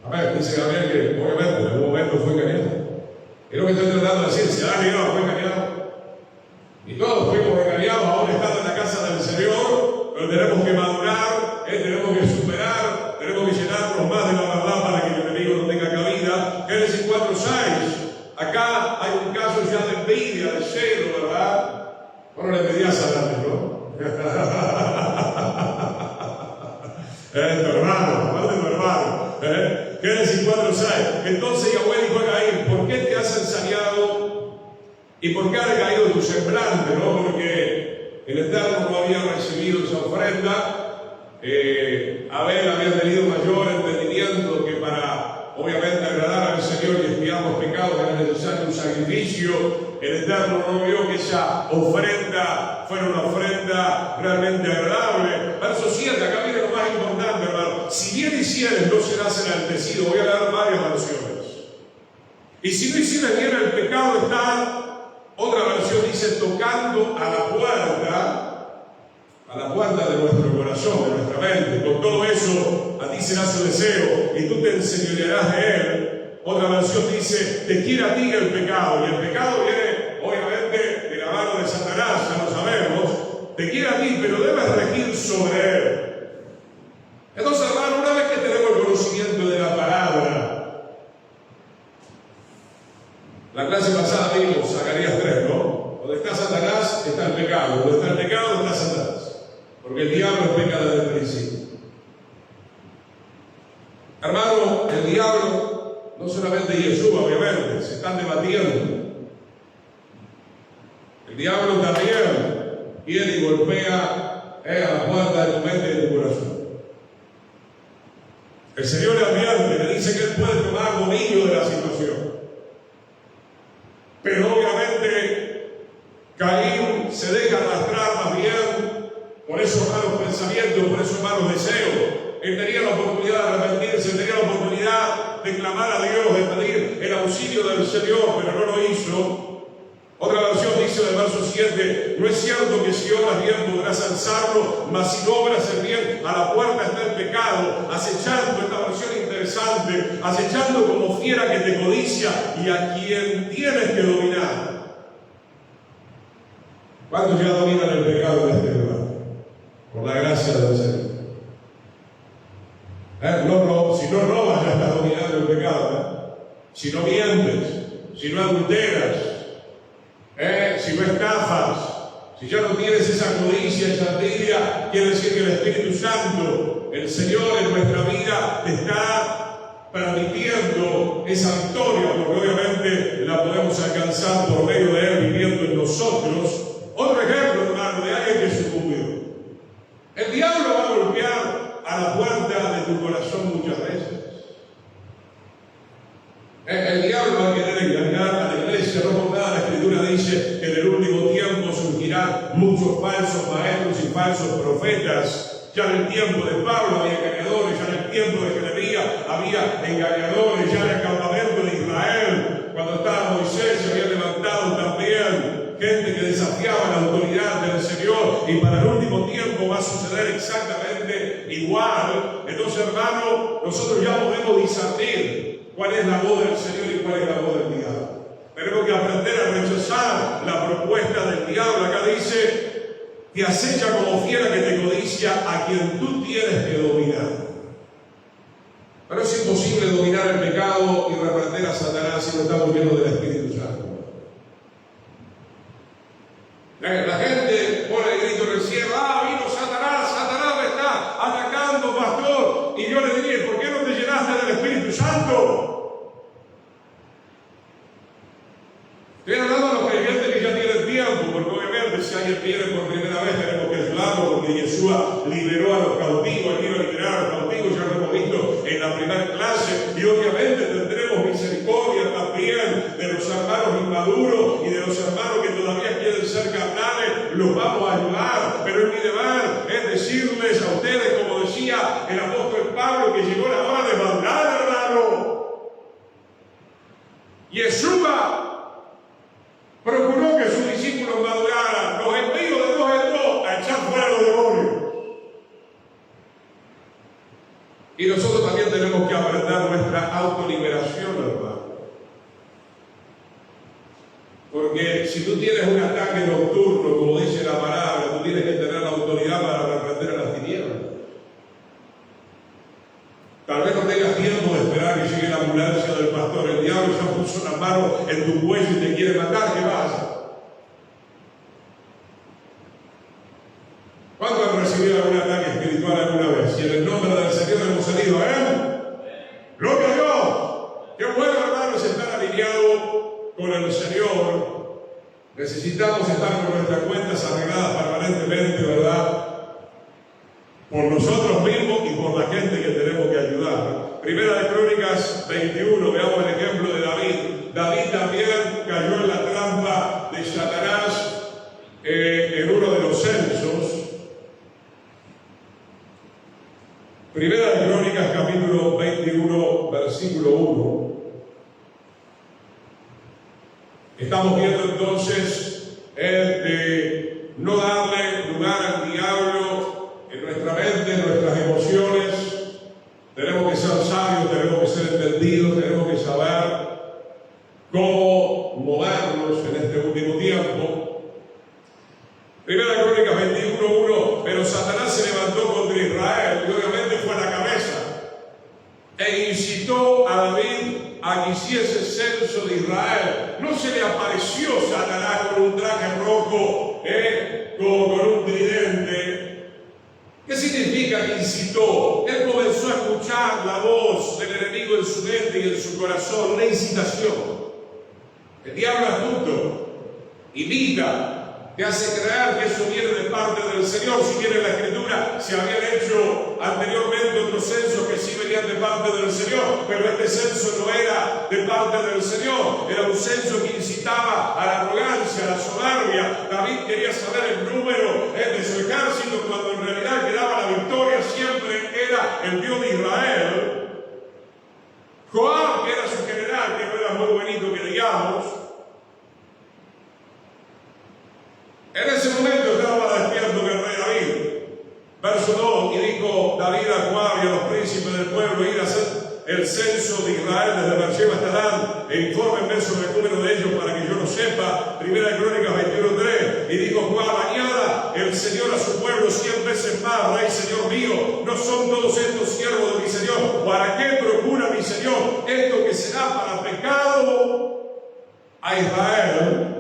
A ver, dice Gabriel que obviamente en algún momento fue engañado. Es lo que estoy tratando de decir, si Adán y Eva fue engañado. Y todos fuimos engañados, aún estando en la casa del Señor, pero tenemos que madurar, tenemos que superar, tenemos que llenarnos más de la verdad para que el enemigo no tenga cabida. Génesis 4:6. Acá hay un caso ya de envidia, de celo, ¿verdad? Bueno, le pedías a Adán, ¿no? Tu hermano, ¿cuál de tu hermano? Génesis 4:6. Entonces Yahweh dijo a Caín: ¿por qué te has ensañado? ¿Y por qué ha decaído tu semblante? ¿No? Porque el Eterno no había recibido esa ofrenda. Abel había tenido mayor entendimiento que para, obviamente, agradar al Señor y expiar los pecados era necesario un sacrificio. El Eterno no vio que esa ofrenda fuera una ofrenda realmente agradable. Verso 7, acá viene lo más importante, hermano. Si bien hicieres, no serás enaltecido. Voy a leer varias versiones. Y si no hicieres bien, el pecado está, otra versión dice, tocando a la puerta. a la puerta de nuestro corazón, de nuestra mente. Con todo eso, a ti será su deseo y tú te enseñorearás de él. Otra versión dice, te quiere a ti el pecado. Y el pecado viene, obviamente, de la mano de Satanás, ya lo sabemos. Te quiere a ti, pero debes regir sobre él. Entonces, hermano, una vez que tenemos el conocimiento de la palabra, la clase pasada vimos Zacarías 3, ¿no? Donde está Satanás, está el pecado. Donde está el pecado, está Satanás. Porque el diablo peca desde el principio. Hermano, el diablo, no solamente Yeshua, obviamente, se están debatiendo. El diablo también viene y golpea a la puerta de tu mente y de tu corazón. El Señor le advierte, le dice que Él puede tomar dominio de la situación. Pero obviamente Caín se deja arrastrar más bien por esos malos pensamientos, por esos malos deseos. Él tenía la oportunidad de arrepentirse, tenía la oportunidad de clamar a Dios, de pedir el auxilio del Señor, pero no lo hizo. Otra versión dice en el verso 7, no es cierto que si obras bien podrás alzarlo, mas si no obras el bien, a la puerta está el pecado, acechando, esta versión interesante, acechando como fiera que te codicia y a quien tienes que dominar. ¿Cuántos ya dominan el pecado en este lugar? Por la gracia del Señor. Si no robas, ya estás dominando el pecado. Si no mientes, si no adulteras, si no estafas, si ya no tienes esa codicia, esa envidia, quiere decir que el Espíritu Santo, el Señor en nuestra vida, te está permitiendo esa victoria, porque obviamente la podemos alcanzar por medio de Él viviendo en nosotros. Otro ejemplo, hermano, de alguien que sucumbió. El diablo va a golpear a la puerta de tu corazón muchas veces. El diablo va a querer engañar a la iglesia. No por nada la Escritura dice que en el último tiempo surgirán muchos falsos maestros y falsos profetas. Ya en el tiempo de Pablo había engañadores, ya en el tiempo de Jeremías había engañadores, ya en el campamento de Israel, cuando estaba Moisés, se había levantado también gente que desafiaba la autoridad del Señor, y para el último tiempo va a suceder exactamente igual. Entonces, hermano, nosotros ya podemos discernir cuál es la voz del Señor y cuál es la voz del diablo. Tenemos que aprender a rechazar la propuesta del diablo. Acá dice, te acecha como fiera que te codicia a quien tú tienes que dominar. Pero es imposible dominar el pecado y reprender a Satanás si no estamos llenos del Espíritu Santo. La gente pone el grito en el cielo, vino Satanás, Satanás me está atacando, pastor. Y yo le diría, ¿por qué no te llenaste del Espíritu Santo? Estoy hablando a los creyentes que ya tienen tiempo, porque obviamente si alguien viene por primera vez tenemos que ayudarlo, porque Yeshua liberó a los cautivos, él vino a liberar a los cautivos, ya lo hemos visto en la primera clase, y obviamente tendremos misericordia también de los hermanos inmaduros y de los hermanos que todavía quieren ser carnales, los vamos a ayudar, pero es mi deber es decirles a ustedes, como decía el apóstol Pablo, que llegó la hora de madurar, hermano. Yeshua procuró que sus discípulos maduraran, los envió de dos en dos a echar fuera los demonios. Y nosotros también tenemos que aprender nuestra autoliberación, hermano. Porque si tú tienes un ataque nocturno, como dice la palabra, tú tienes que tener la autoridad para reprender a las tinieblas. Tal vez no tengas tiempo de esperar que llegue la ambulancia del pastor. El diablo ya puso la mano en tu cuello y te quiere matar. ¿Qué pasa? ¿Cuántos han recibido algún ataque espiritual alguna vez? Y en el nombre del Señor hemos salido a Él. ¡Gloria a Dios! ¡Qué bueno, hermanos, estar alineados con el Señor! Necesitamos estar con nuestras cuentas arregladas permanentemente, ¿verdad? Por nosotros mismos y por la gente que tenemos que ayudar. Primera de Crónicas 21, veamos el ejemplo de David. David también cayó en la trampa de Satanás en uno de los censos. Primera de Crónicas, capítulo 21, versículo 1. Estamos viendo entonces el de no darle lugar al diablo hiciese censo de Israel. No se le apareció Satanás con un traje rojo, con un tridente. ¿Qué significa que incitó? Él comenzó a escuchar la voz del enemigo en su mente y en su corazón, una incitación. El diablo astuto imita, te hace creer que eso viene de parte del Señor. Si bien en la Escritura se habían hecho anteriormente otros censos que sí venían de parte del Señor, pero este censo no era de parte del Señor, era un censo que incitaba a la arrogancia, a la soberbia. David quería saber el número de su ejército, cuando en realidad que daba la victoria siempre era el Dios de Israel. Joab, que era su general, que no era muy bonito que digamos, en ese momento estaba despierto el rey David. Verso 2, y dijo David a Joab y a los príncipes del pueblo: ir a hacer el censo de Israel desde Beersheba hasta Dan, e infórmenme sobre el número de ellos para que yo lo sepa. Primera Crónicas 21:3. Y dijo Joab: añada el Señor a su pueblo 100 veces más, rey Señor mío. ¿No son todos estos siervos de mi Señor? ¿Para qué procura mi Señor esto que será para pecado a Israel?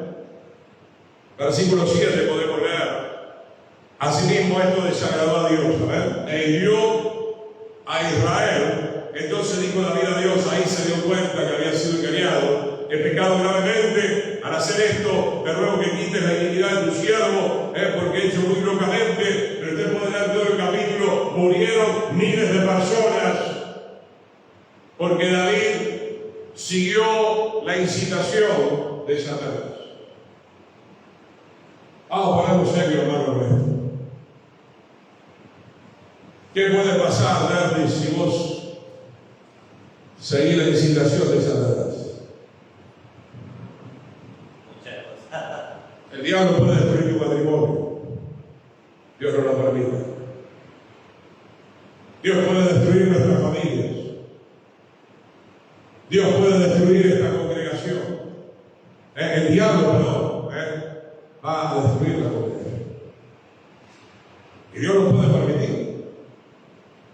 Versículo 7 podemos leer: asimismo esto desagradó a Dios, ¿verdad? E hirió a Israel. Entonces dijo David a Dios, ahí se dio cuenta que había sido engañado, he pecado gravemente al hacer esto, te ruego que quites la iniquidad de tu siervo, porque he hecho muy locamente. Pero usted puede leer todo el capítulo, murieron miles de personas, porque David siguió la incitación de Satanás. Vamos a ponernos serio, hermano nuestro. ¿Qué puede pasar, David, si vos seguís la incitación de Satanás? El diablo puede destruir tu matrimonio. Dios no lo permite. Dios puede destruir nuestras familias. Dios puede destruir esta congregación. El diablo, perdón, va a destruir la congregación. Y Dios lo puede permitir,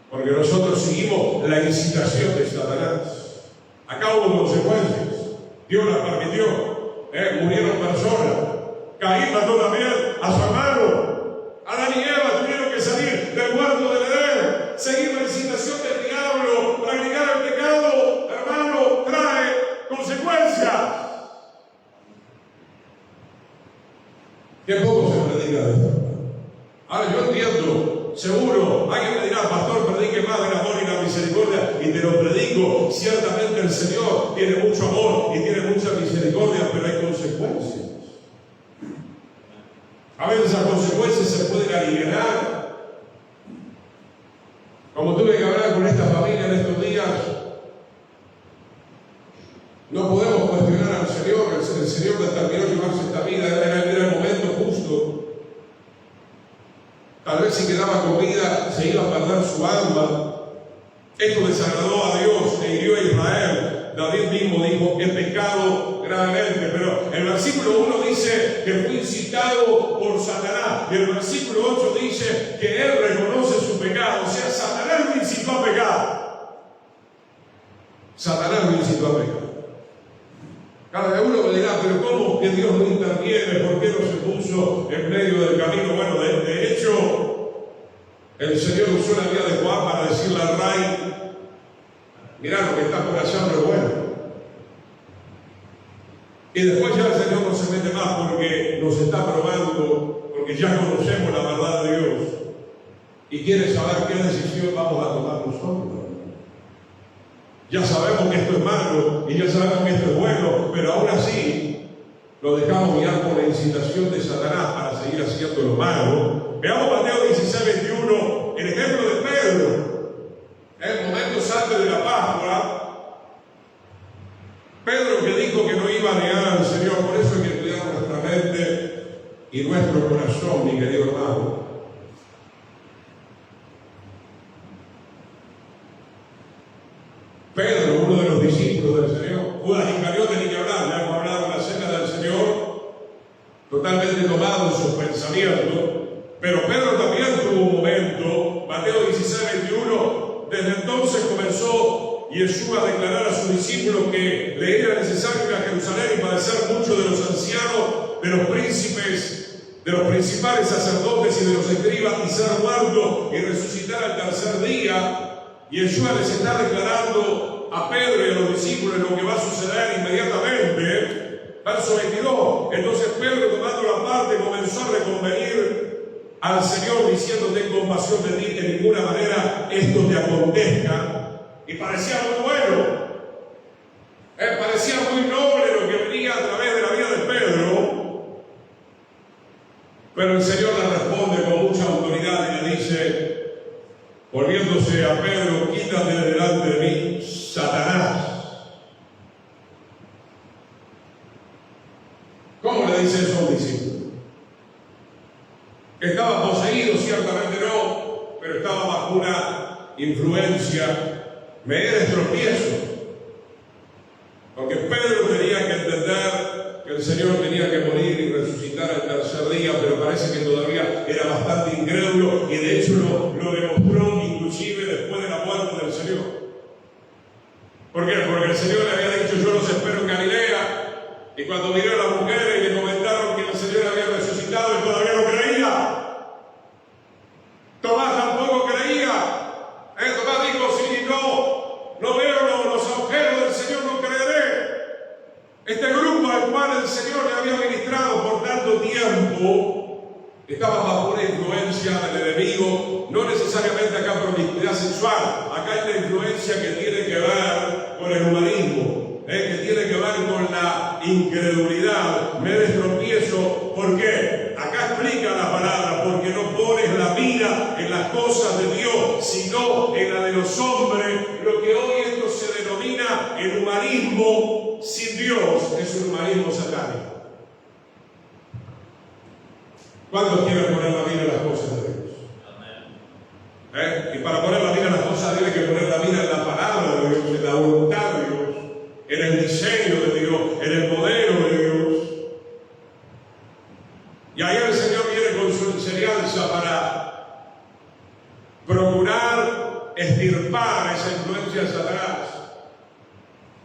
porque nosotros seguimos la incitación de Satanás. Acá hubo consecuencias. Dios las permitió. Murieron personas. Caín mató también a su hermano. Adán y Eva tuvieron que salir del huerto del Edén. Seguir la incitación del diablo, practicar el pecado, hermano, trae consecuencias. Qué poco se predica de esto. Ahora yo entiendo, seguro, alguien me dirá, pastor, predique más del amor y la misericordia, y te lo predico. Ciertamente el Señor tiene mucho amor y tiene mucha misericordia, pero hay consecuencias. A veces esas consecuencias se pueden aliviar. Como tuve que hablar con esta familia en estos días, no podemos cuestionar al Señor. El Señor determinó llevarse esta vida, era el momento justo. Tal vez si quedaba con vida se iba a perder su alma. Esto desagradó a Dios e hirió a Israel. David mismo dijo que pecado gravemente, pero el versículo 1 dice que fue incitado por Satanás, y el versículo 8 dice que él reconoce su pecado. O sea, Satanás lo incitó a pecar. Satanás lo incitó a pecar. Cada uno me dirá, pero ¿cómo que Dios no interviene? ¿Por qué no se puso en medio del camino? Bueno, de hecho, el Señor usó la vida de Joab para decirle al rey: mirá, lo que está por allá no es bueno. Y después ya el Señor no se mete más porque nos está probando, porque ya conocemos la verdad de Dios y quiere saber qué decisión vamos a tomar nosotros. Ya sabemos que esto es malo y ya sabemos que esto es bueno, pero aún así lo dejamos guiar por la incitación de Satanás para seguir haciendo lo malo. Veamos Mateo 16:21, el ejemplo de Pedro. En momentos antes de la Pascua, Pedro, que dijo que no iba a negar al Señor. Por eso hay que cuidar nuestra mente y nuestro corazón, mi querido hermano. Pedro, uno de los discípulos del Señor, Judas Iscariote, ni que hablar, le hemos hablado en la cena del Señor, totalmente tomado en sus pensamientos. Pero Pedro también tuvo un momento, Mateo 16:21, desde entonces comenzó Yeshua declarar a sus discípulos que le era necesario ir a Jerusalén y padecer mucho de los ancianos, de los príncipes, de los principales sacerdotes y de los escribas, y ser muerto y resucitar al tercer día, Yeshua les está declarando a Pedro y a los discípulos lo que va a suceder inmediatamente. Verso 22. Entonces Pedro, tomando la parte, comenzó a reconvenir al Señor, diciendo: ten compasión de ti, que de ninguna manera esto te acontezca. Y parecía muy bueno, parecía muy noble lo que venía a través de la vida de Pedro. Pero el Señor le responde con mucha autoridad y le dice, volviéndose a Pedro: quítate de delante de mí, Satanás. ¿Cómo le dice eso a un discípulo? Que estaba poseído, ciertamente no, pero estaba bajo una influencia. Me era tropiezo. Porque Pedro tenía que entender que el Señor tenía que morir y resucitar al tercer día, pero parece que todavía era bastante incrédulo, y de hecho lo demostró inclusive después de la muerte del Señor. ¿Por qué? Porque el Señor le había dicho: yo los espero en Galilea, y cuando miró a las mujeres y le comentaron que el Señor había resucitado, él todavía no creía. Tomás tampoco creía. Tomás dijo: sí, no veo los agujeros del Señor, no creeré. Este grupo al cual el Señor le había ministrado por tanto tiempo estaba bajo una influencia del enemigo, no necesariamente acá promiscuidad sexual, acá hay una influencia que tiene que ver con el humanismo, que tiene que ver con la incredulidad. Me destropiezo. ¿Por qué? Acá explica la palabra: porque no pones la mira en las cosas de Dios, sino en la de los hombres. Lo que hoy esto se denomina el humanismo sin Dios es un humanismo satánico. ¿Cuántos quieren poner la mira en las cosas de Dios? Y para poner la mira en las cosas tiene que poner la mira en la palabra de Dios, en la voluntad de Dios, en el diseño de Dios, en el modelo de Dios. Y ahí el Señor viene con su enseñanza para procurar extirpar esa influencia de Satanás.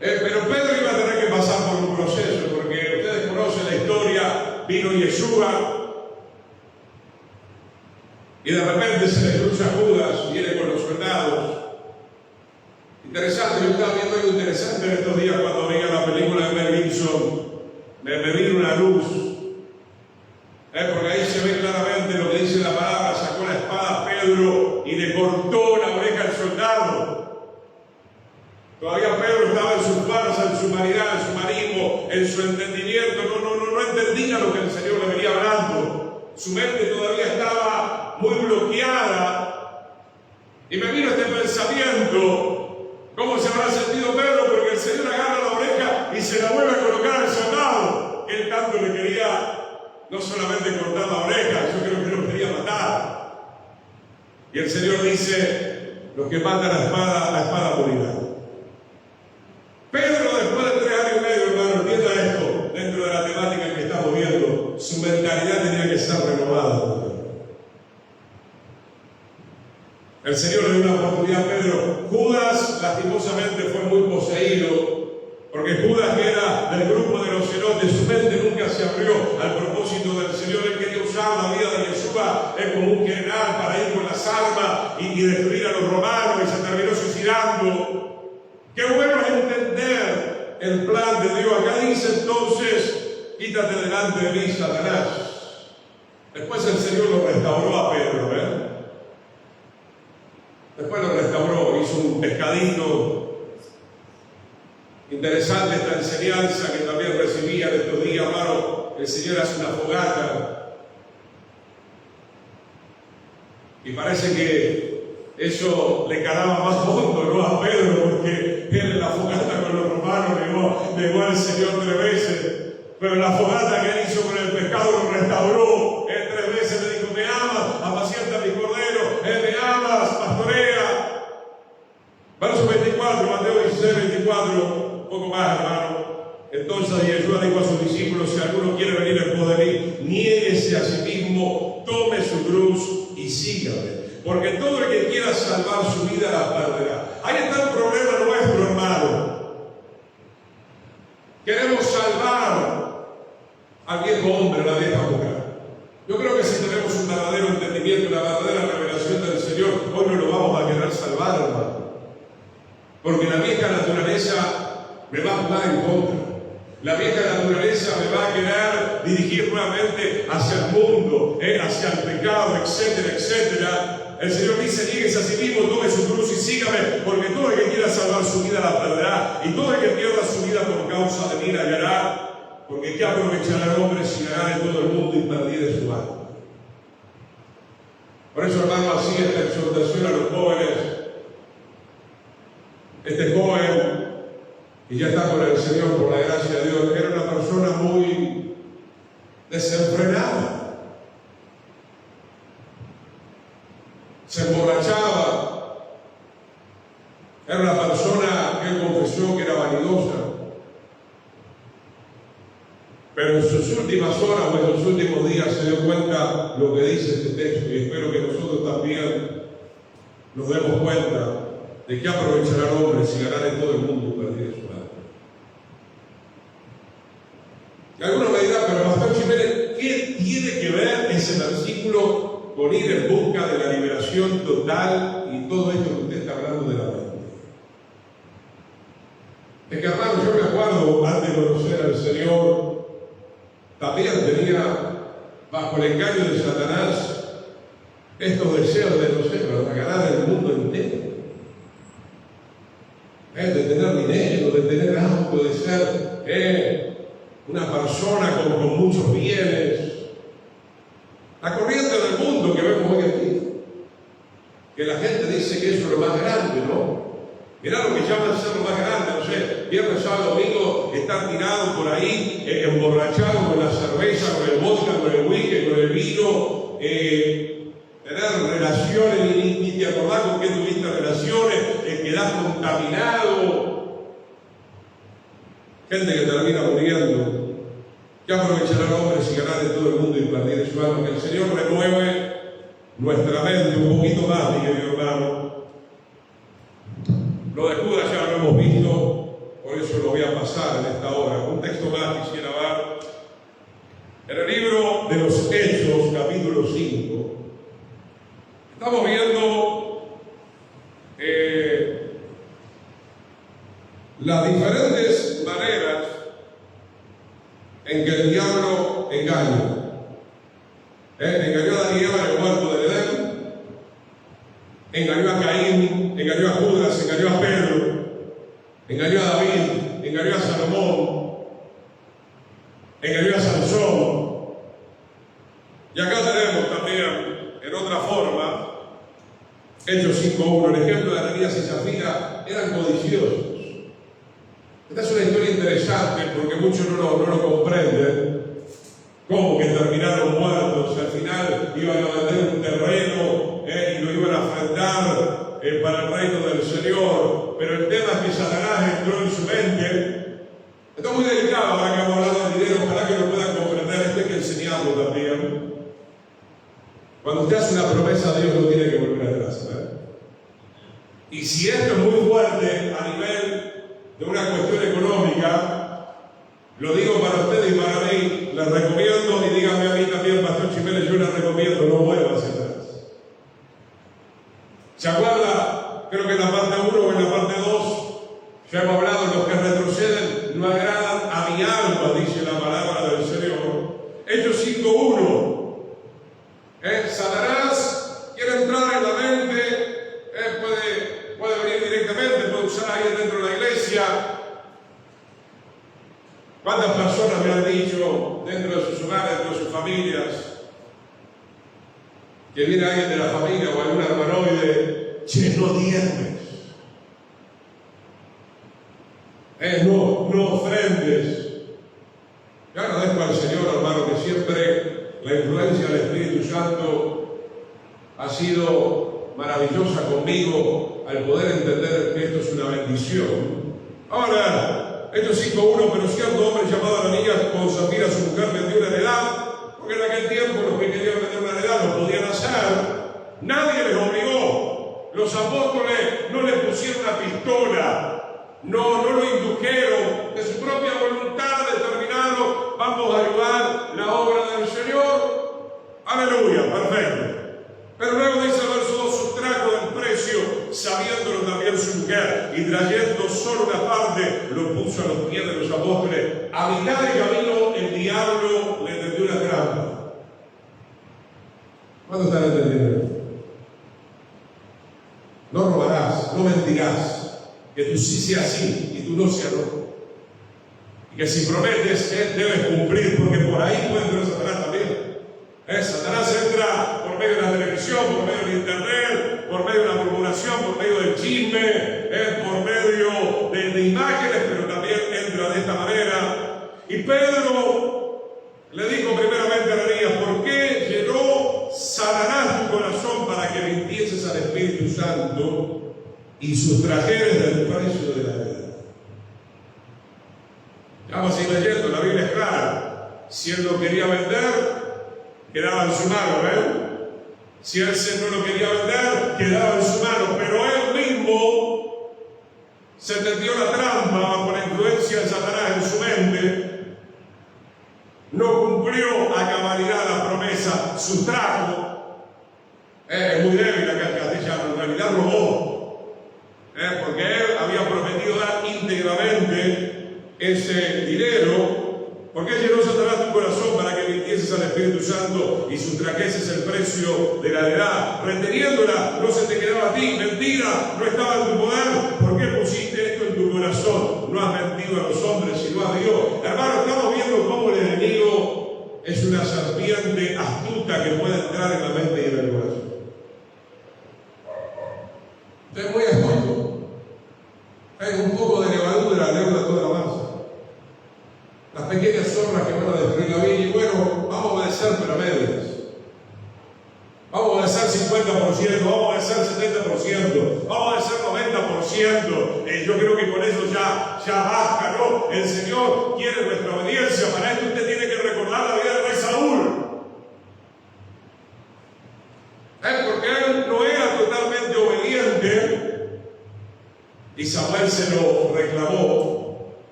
Pero Pedro iba a tener que pasar por un proceso, porque ustedes conocen la historia. Vino Yeshua y de repente se le cruza Judas, viene con los soldados. Interesante, yo estaba viendo algo interesante en estos días cuando veía la película de Mel Gibson. Me vino una luz. Porque ahí se ve claramente lo que dice la palabra: sacó la espada Pedro y le cortó la oreja al soldado. Todavía Pedro estaba en su farsa, en su humanidad, en su humanismo, en su entendimiento, no entendía lo que el Señor le venía hablando. Su mente todavía estaba muy bloqueada. Y me vino este pensamiento: ¿cómo se habrá sentido Pedro? Porque el Señor agarra la oreja y se la vuelve a colocar al soldado. Él tanto le quería no solamente cortar la oreja, yo creo que lo quería matar. Y el Señor dice: los que matan la espada morirá. Pedro, después de 3 años y medio, hermano, entienda esto, dentro de la temática que estamos viendo, su mentalidad tenía que ser renovada. El Señor le dio una oportunidad a Pedro. Judas, lastimosamente, fue muy poseído, porque Judas, que era del grupo de los celotes, su mente nunca se abrió al propósito del Señor. Él quería usar la vida de Yeshua como un general para ir con las armas y destruir a los romanos, y se terminó suicidando. Qué bueno es entender el plan de Dios. Acá dice entonces: quítate delante de mí, Satanás. Después el Señor lo restauró a Pedro, Después lo restauró, hizo un pescadito. Interesante esta enseñanza que también recibía en estos días, hermano. El Señor hace una fogata. Y parece que eso le calaba más hondo, ¿no?, a Pedro, porque él en la fogata con los romanos negó al Señor 3 veces. Pero en la fogata que él hizo con el pescado lo restauró. Él 3 veces le dijo: me amas, apacienta mis corderos. Me amas, pastorea. Verso 24, Mateo 16, 24, un poco más, hermano. Entonces Yeshua dijo a sus discípulos: si alguno quiere venir en pos de mí, niéguese a sí mismo, tome su cruz y sígame. Porque todo el que quiera salvar su vida la perderá. Ahí está el problema nuestro, hermano. Porque la vieja naturaleza me va a jugar en contra. La vieja naturaleza me va a querer dirigir nuevamente hacia el mundo, hacia el pecado, etcétera, etcétera. El Señor dice: nieguese a sí mismo, tome su cruz y sígame, porque todo el que quiera salvar su vida la perderá, y todo el que pierda su vida por causa de mí la hallará. Porque ¿qué aprovechará el hombre si ganare todo el mundo y perdiere su alma? Por eso, hermano, así esta exhortación a los jóvenes. Este joven, y ya está con el Señor por la gracia de Dios, era una persona muy desenfrenada. Se emborrachaba. Era una persona que él confesó que era vanidosa. Pero en sus últimas horas o en sus últimos días se dio cuenta lo que dice este texto, y espero que nosotros también nos demos cuenta de qué aprovechará el hombre si ganare todo el mundo y perdiere su alma. Y algunos me dirán: pero Pastor Jiménez, ¿qué tiene que ver ese versículo con ir en busca de la liberación total y todo esto que usted está hablando de la mente? Es que, hermano, yo me acuerdo, antes de conocer al Señor, también tenía bajo el engaño de Satanás estos deseos de, no sé, para ganar el mundo entero. De tener dinero, de tener auto, de ser una persona con muchos bienes. La corriente del mundo que vemos hoy en día, que la gente dice que eso es lo más grande, ¿no? Mirá lo que llaman ser lo más grande, no sé, viernes, sábado, domingo, estar tirado por ahí, emborrachado con la cerveza, con el vodka, con el whisky, con el vino, tener relaciones y ni te acordás con qué tuviste relaciones, quedás contaminado. Gente que termina muriendo. ¿Qué aprovechará el hombre si ganare todo el mundo y perdiere su alma? Que el Señor renueve nuestra mente un poquito más, mi querido hermano. Lo de Judas ya lo hemos visto, por eso lo voy a pasar en esta hora. Un texto más quisiera ver. En el libro de los Hechos, capítulo 5, estamos viendo las diferentes maneras en que el diablo engaña. Engañó a Daniel en el huerto del Edén, engañó a Caín, engañó a Judas, engañó a Pedro, engañó a David, engañó a Salomón, engañó a Sansón. Y acá tenemos también, en otra forma, Hechos 5.1, el ejemplo de Ananías y Zafira eran codiciosos. Esta es una historia interesante porque muchos no lo comprenden. ¿Cómo que terminaron muertos? Al final iban a vender un terreno y lo iban a ofrendar para el reino del Señor. Pero el tema es que Satanás entró en su mente. Esto es muy delicado ahora que hemos hablado de dinero, ojalá que lo puedan comprender. Esto hay que enseñarlo también. Cuando usted hace una promesa a Dios, no tiene que volver atrás. Y si esto es muy fuerte a nivel de una cuestión económica, lo digo para ustedes y para mí, les recomiendo, y díganme a mí también, Pastor Jiménez, yo les recomiendo, no vuelvan hacia atrás. ¿Se acuerda? Creo que en la parte 1 o en la parte 2, ya hemos hablado, los que retroceden no agradan a mi alma, dice la palabra del Señor. Hechos 5.1. Satanás quiere entrar en la mente, puede venir directamente, puede usar a alguien dentro de la iglesia. ¿Cuántas personas me han dicho dentro de sus hogares, dentro de sus familias, que viene alguien de la familia o algún hermanoide, che, no diezmes, no ofrendes? Yo agradezco al Señor, hermano, que siempre la influencia del Espíritu Santo ha sido maravillosa conmigo al poder entender que esto es una bendición. Ahora, Hechos 5.1, pero cierto hombre llamado Ananías con Zafira su mujer vendió una heredad, porque en aquel tiempo los que querían vender una heredad lo podían hacer. Nadie les obligó. Los apóstoles no le pusieron una pistola, no lo indujeron. De su propia voluntad determinaron, vamos a ayudar la obra del Señor. Aleluya, perfecto. Pero luego dice el verso 2, sustrajo del precio, sabiéndolo entró su mujer y trayendo solo una parte, lo puso a los pies de los apóstoles. A mitad de camino el diablo le tendió una trampa. ¿Cuándo están entendiendo? No robarás, no mentirás, que tú sí seas sí y tú no seas no. Y que si prometes, debes cumplir, porque por ahí puede entrar Satanás también. Satanás entra por medio de la televisión, por medio de internet, por medio de la murmuración, por medio del chisme, por medio de imágenes, pero también entra de esta manera. Y Pedro le dijo primeramente a Ananías: ¿por qué llenó Satanás tu corazón para que mintieses al Espíritu Santo y sustrajeres del precio de la heredad? Vamos a ir leyendo, la Biblia es clara. Si él lo quería vender, quedaba en su mano, ¿ven? Si él no lo quería vender, quedaba en su mano, pero él mismo se tendió la trampa bajo la influencia de Satanás en su mente, no cumplió a cabalidad la promesa, sustrajo, es muy débil acá el castellano, en realidad robó, porque él había prometido dar íntegramente ese dinero. ¿Por qué llenó Satanás tu corazón para que mintieses al Espíritu Santo y sustrajeses el precio de la heredad? Reteniéndola, no se te quedaba a ti. Mentira, no estaba en tu poder. ¿Por qué pusiste esto en tu corazón? No has mentido a los hombres, sino a Dios. Hermano, estamos viendo cómo el enemigo es una serpiente astuta que puede entrar en la mente y en el corazón. Usted es muy astuto. Es un poco de levadura, leuda toda la masa. Las pequeñas zorras que van a destruir la vida. Y bueno, vamos a obedecer pero a medias. Vamos a obedecer 50%, vamos a obedecer 70%, vamos a obedecer 90%. Yo creo que con eso ya basta, ¿no? El Señor quiere nuestra obediencia. Para esto usted tiene que recordar la vida del rey Saúl. Porque él no era totalmente obediente y Samuel se lo reclamó.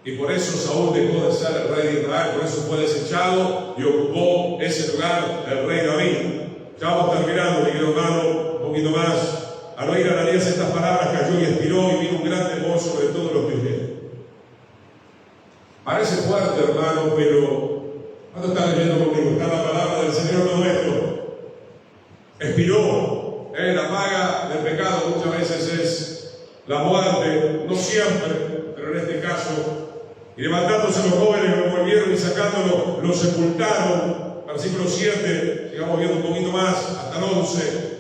Y por eso Saúl dejó de ser el rey de Israel, por eso fue desechado y ocupó ese lugar el rey David. Ya vamos terminando, mi querido hermano, un poquito más. Al oír a Ananías estas palabras, cayó y expiró y vino un gran temor sobre todos los que oyeron. Parece fuerte, hermano, pero ¿cuánto está leyendo conmigo? Está la palabra del Señor todo esto. Expiró. La paga del pecado muchas veces es la muerte, no siempre, pero en este caso. Y levantándose los jóvenes, lo envolvieron y sacándolo, lo sepultaron. Versículo 7, sigamos viendo un poquito más, hasta el 11.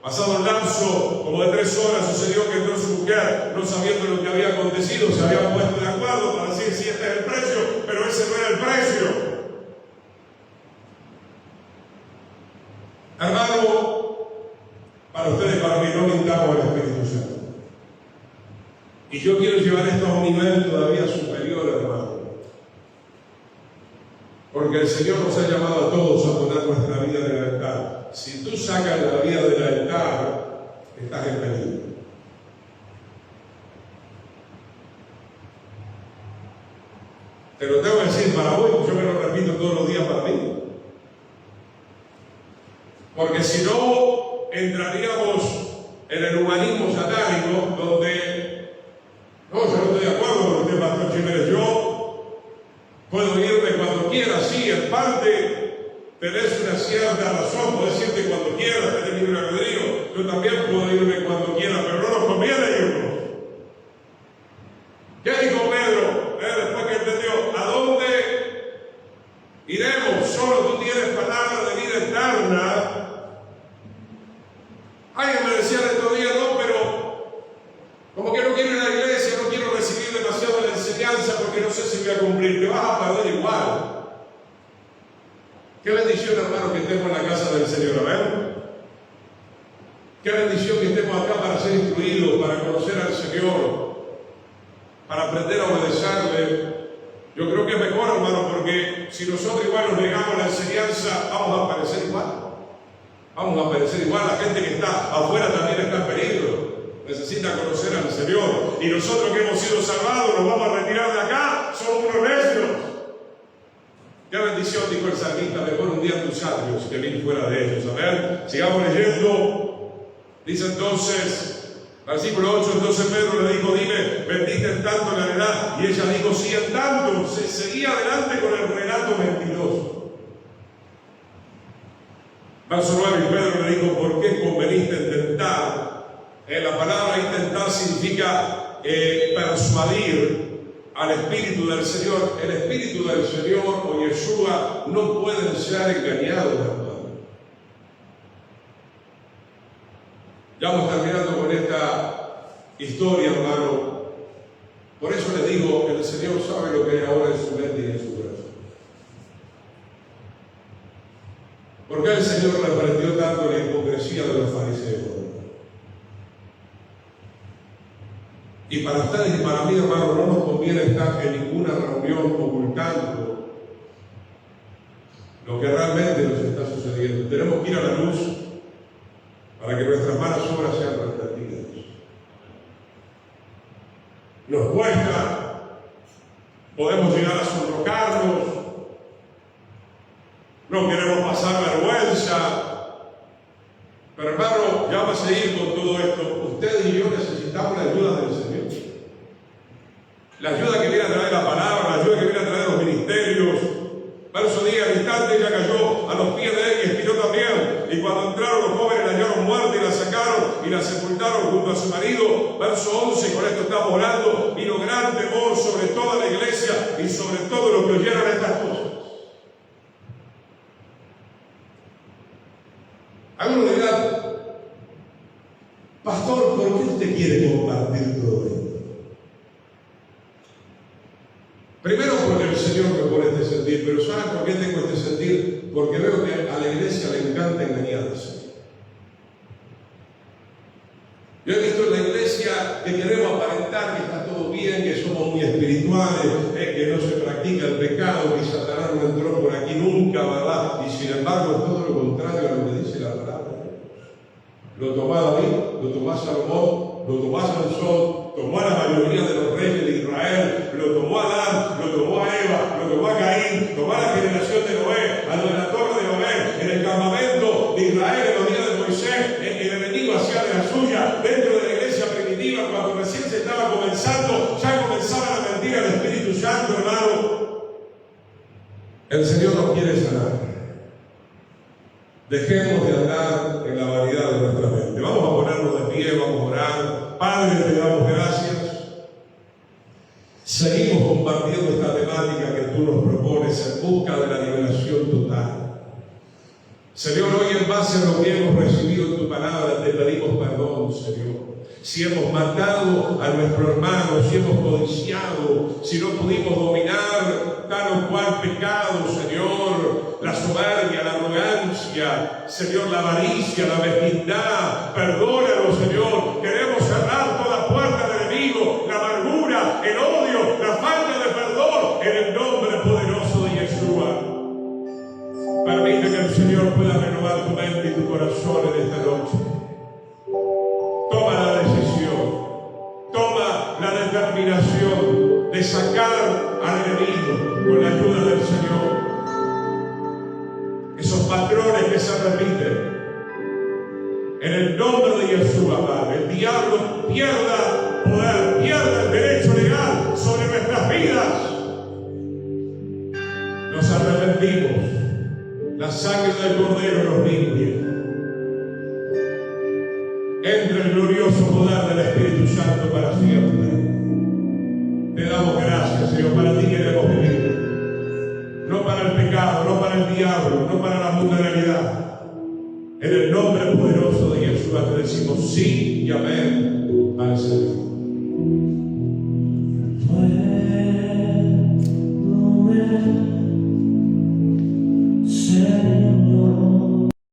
Pasado el lapso, como de 3 horas, sucedió que entró su mujer, no sabiendo lo que había acontecido, se habían puesto de acuerdo para decir si este es el precio, pero ese no era el precio. Hermano, para ustedes, para mí, no mintamos al Espíritu Santo. Y yo quiero llevar esto a un nivel todavía superior, hermano. Porque el Señor nos ha llamado a todos a poner nuestra vida en el altar. Si tú sacas la vida del altar, estás en peligro. Te lo tengo que decir para hoy, yo me lo repito todos los días para mí. Porque si no, entraríamos en el humanismo satánico, donde no, yo no estoy de acuerdo con usted, Pastor Jiménez. Yo puedo irme cuando quiera, sí, en parte tenés una cierta razón, podés irte cuando quieras, tenés libre albedrío. Yo también puedo irme cuando quiera, pero no nos conviene irnos. ¿Qué dijo Pedro? Después que entendió, ¿a dónde iremos? Solo tú tienes palabra de vida eterna. Alguien me decía el otro día, no, pero como que no quiero ir a la iglesia, no quiero recibir demasiado la enseñanza porque no sé si voy a cumplir. Te vas a perder igual. Qué bendición, hermano, que estemos en la casa del Señor. Amén. Qué bendición que estemos acá para ser instruidos, para conocer al Señor, para aprender a obedecerle. Yo creo que es mejor, hermano, porque si nosotros igual nos negamos la enseñanza, vamos a perecer igual. Vamos a perecer igual. La gente que está afuera también está en peligro. Necesita conocer al Señor. Y nosotros que hemos sido salvados nos vamos a retirar de acá. Somos unos necios. Qué bendición, dijo el salmista, mejor un día tus atrios que mil fuera de ellos. A ver, sigamos leyendo. Dice entonces, Versículo 8, entonces Pedro le dijo, dime, ¿vendiste en tanto la heredad? Y ella dijo, sí, en tanto. Se seguía adelante con el relato mentiroso. Verso 9, y Pedro le dijo, ¿por qué conveniste en tentar? La palabra intentar significa persuadir al Espíritu del Señor. El Espíritu del Señor o Yeshua no pueden ser engañados, hermano. Ya vamos terminando con esta historia, hermano. Por eso les digo que el Señor sabe lo que hay ahora en su mente y en su corazón. ¿Por qué el Señor reprendió tanto la hipocresía de los fariseos? Y para ustedes y para mí, hermano, no nos conviene estar en ninguna reunión ocultando lo que realmente nos está sucediendo. Tenemos que ir a la luz para que nuestras malas obras sean reprendidas. Nos cuesta, podemos llegar a sonrojarnos, no queremos pasar vergüenza, pero hermano, ya va a seguir con todo esto. Usted y yo necesitamos la ayuda del Señor. La ayuda que viene a traer la palabra, la ayuda que viene a traer los ministerios. Verso 10, al instante ella cayó a los pies de él y expiró también. Y cuando entraron los jóvenes la hallaron muerta y la sacaron y la sepultaron junto a su marido. Verso 11, con esto estamos orando, vino gran temor sobre toda la iglesia y sobre todo los que oyeron estas cosas. Algunos dirán, pastor, ¿por qué usted quiere compartir todo esto? Primero porque el Señor me pone este sentir, pero ¿saben por qué tengo este sentir? Porque veo que a la iglesia le encanta engañarse. Yo he visto en la iglesia que queremos aparentar que está todo bien, que somos muy espirituales, que no se practica el pecado, que Satanás no entró por aquí nunca, ¿verdad? Y sin embargo es todo lo contrario a lo que dice la palabra. Lo tomó David, lo tomó Salomón, lo tomó Sansón, tomó a la mayoría de los reyes de Israel, lo tomó a Adán, lo tomó a Eva, lo tomó a Caín, tomó a la generación de Noé, a lo de la torre de Noé, en el campamento de Israel, en los días de Moisés, el enemigo hacía de la suya, dentro de la iglesia primitiva, cuando recién se estaba comenzando, ya comenzaba la mentira del Espíritu Santo, hermano. El Señor nos quiere sanar. Dejemos de andar en la vanidad de nuestra mente. Vamos a ponernos de pie, vamos a orar. Padre, te damos gracias. Seguimos compartiendo esta temática que tú nos propones en busca de la liberación total. Señor, hoy en base a lo que hemos recibido en tu palabra, te pedimos perdón, Señor. Si hemos matado a nuestro hermano, si hemos codiciado, si no pudimos dominar tal o cual pecado, Señor, la soberbia, la arrogancia, Señor, la avaricia, la mezquindad, perdónanos, Señor. Queremos cerrar toda puerta del enemigo, la amargura, el odio, la falta de perdón, en el nombre poderoso de Yeshua. Permite que el Señor pueda renovar tu mente y tu corazón en esta noche. Toma la decisión, toma la determinación de sacar al enemigo con la ayuda del Señor. Esos patrones que se repiten, en el nombre de Yeshua, Padre, el diablo pierda poder, pierda el derecho legal sobre nuestras vidas. Nos arrepentimos. La sangre del Cordero nos limpia. Entre el glorioso poder del Espíritu Santo para siempre. Te damos gracias, Señor, para ti queremos vivir. No para el pecado, no para el diablo, no para la mundanalidad. En el nombre poderoso de Jesús te decimos sí y amén al Señor.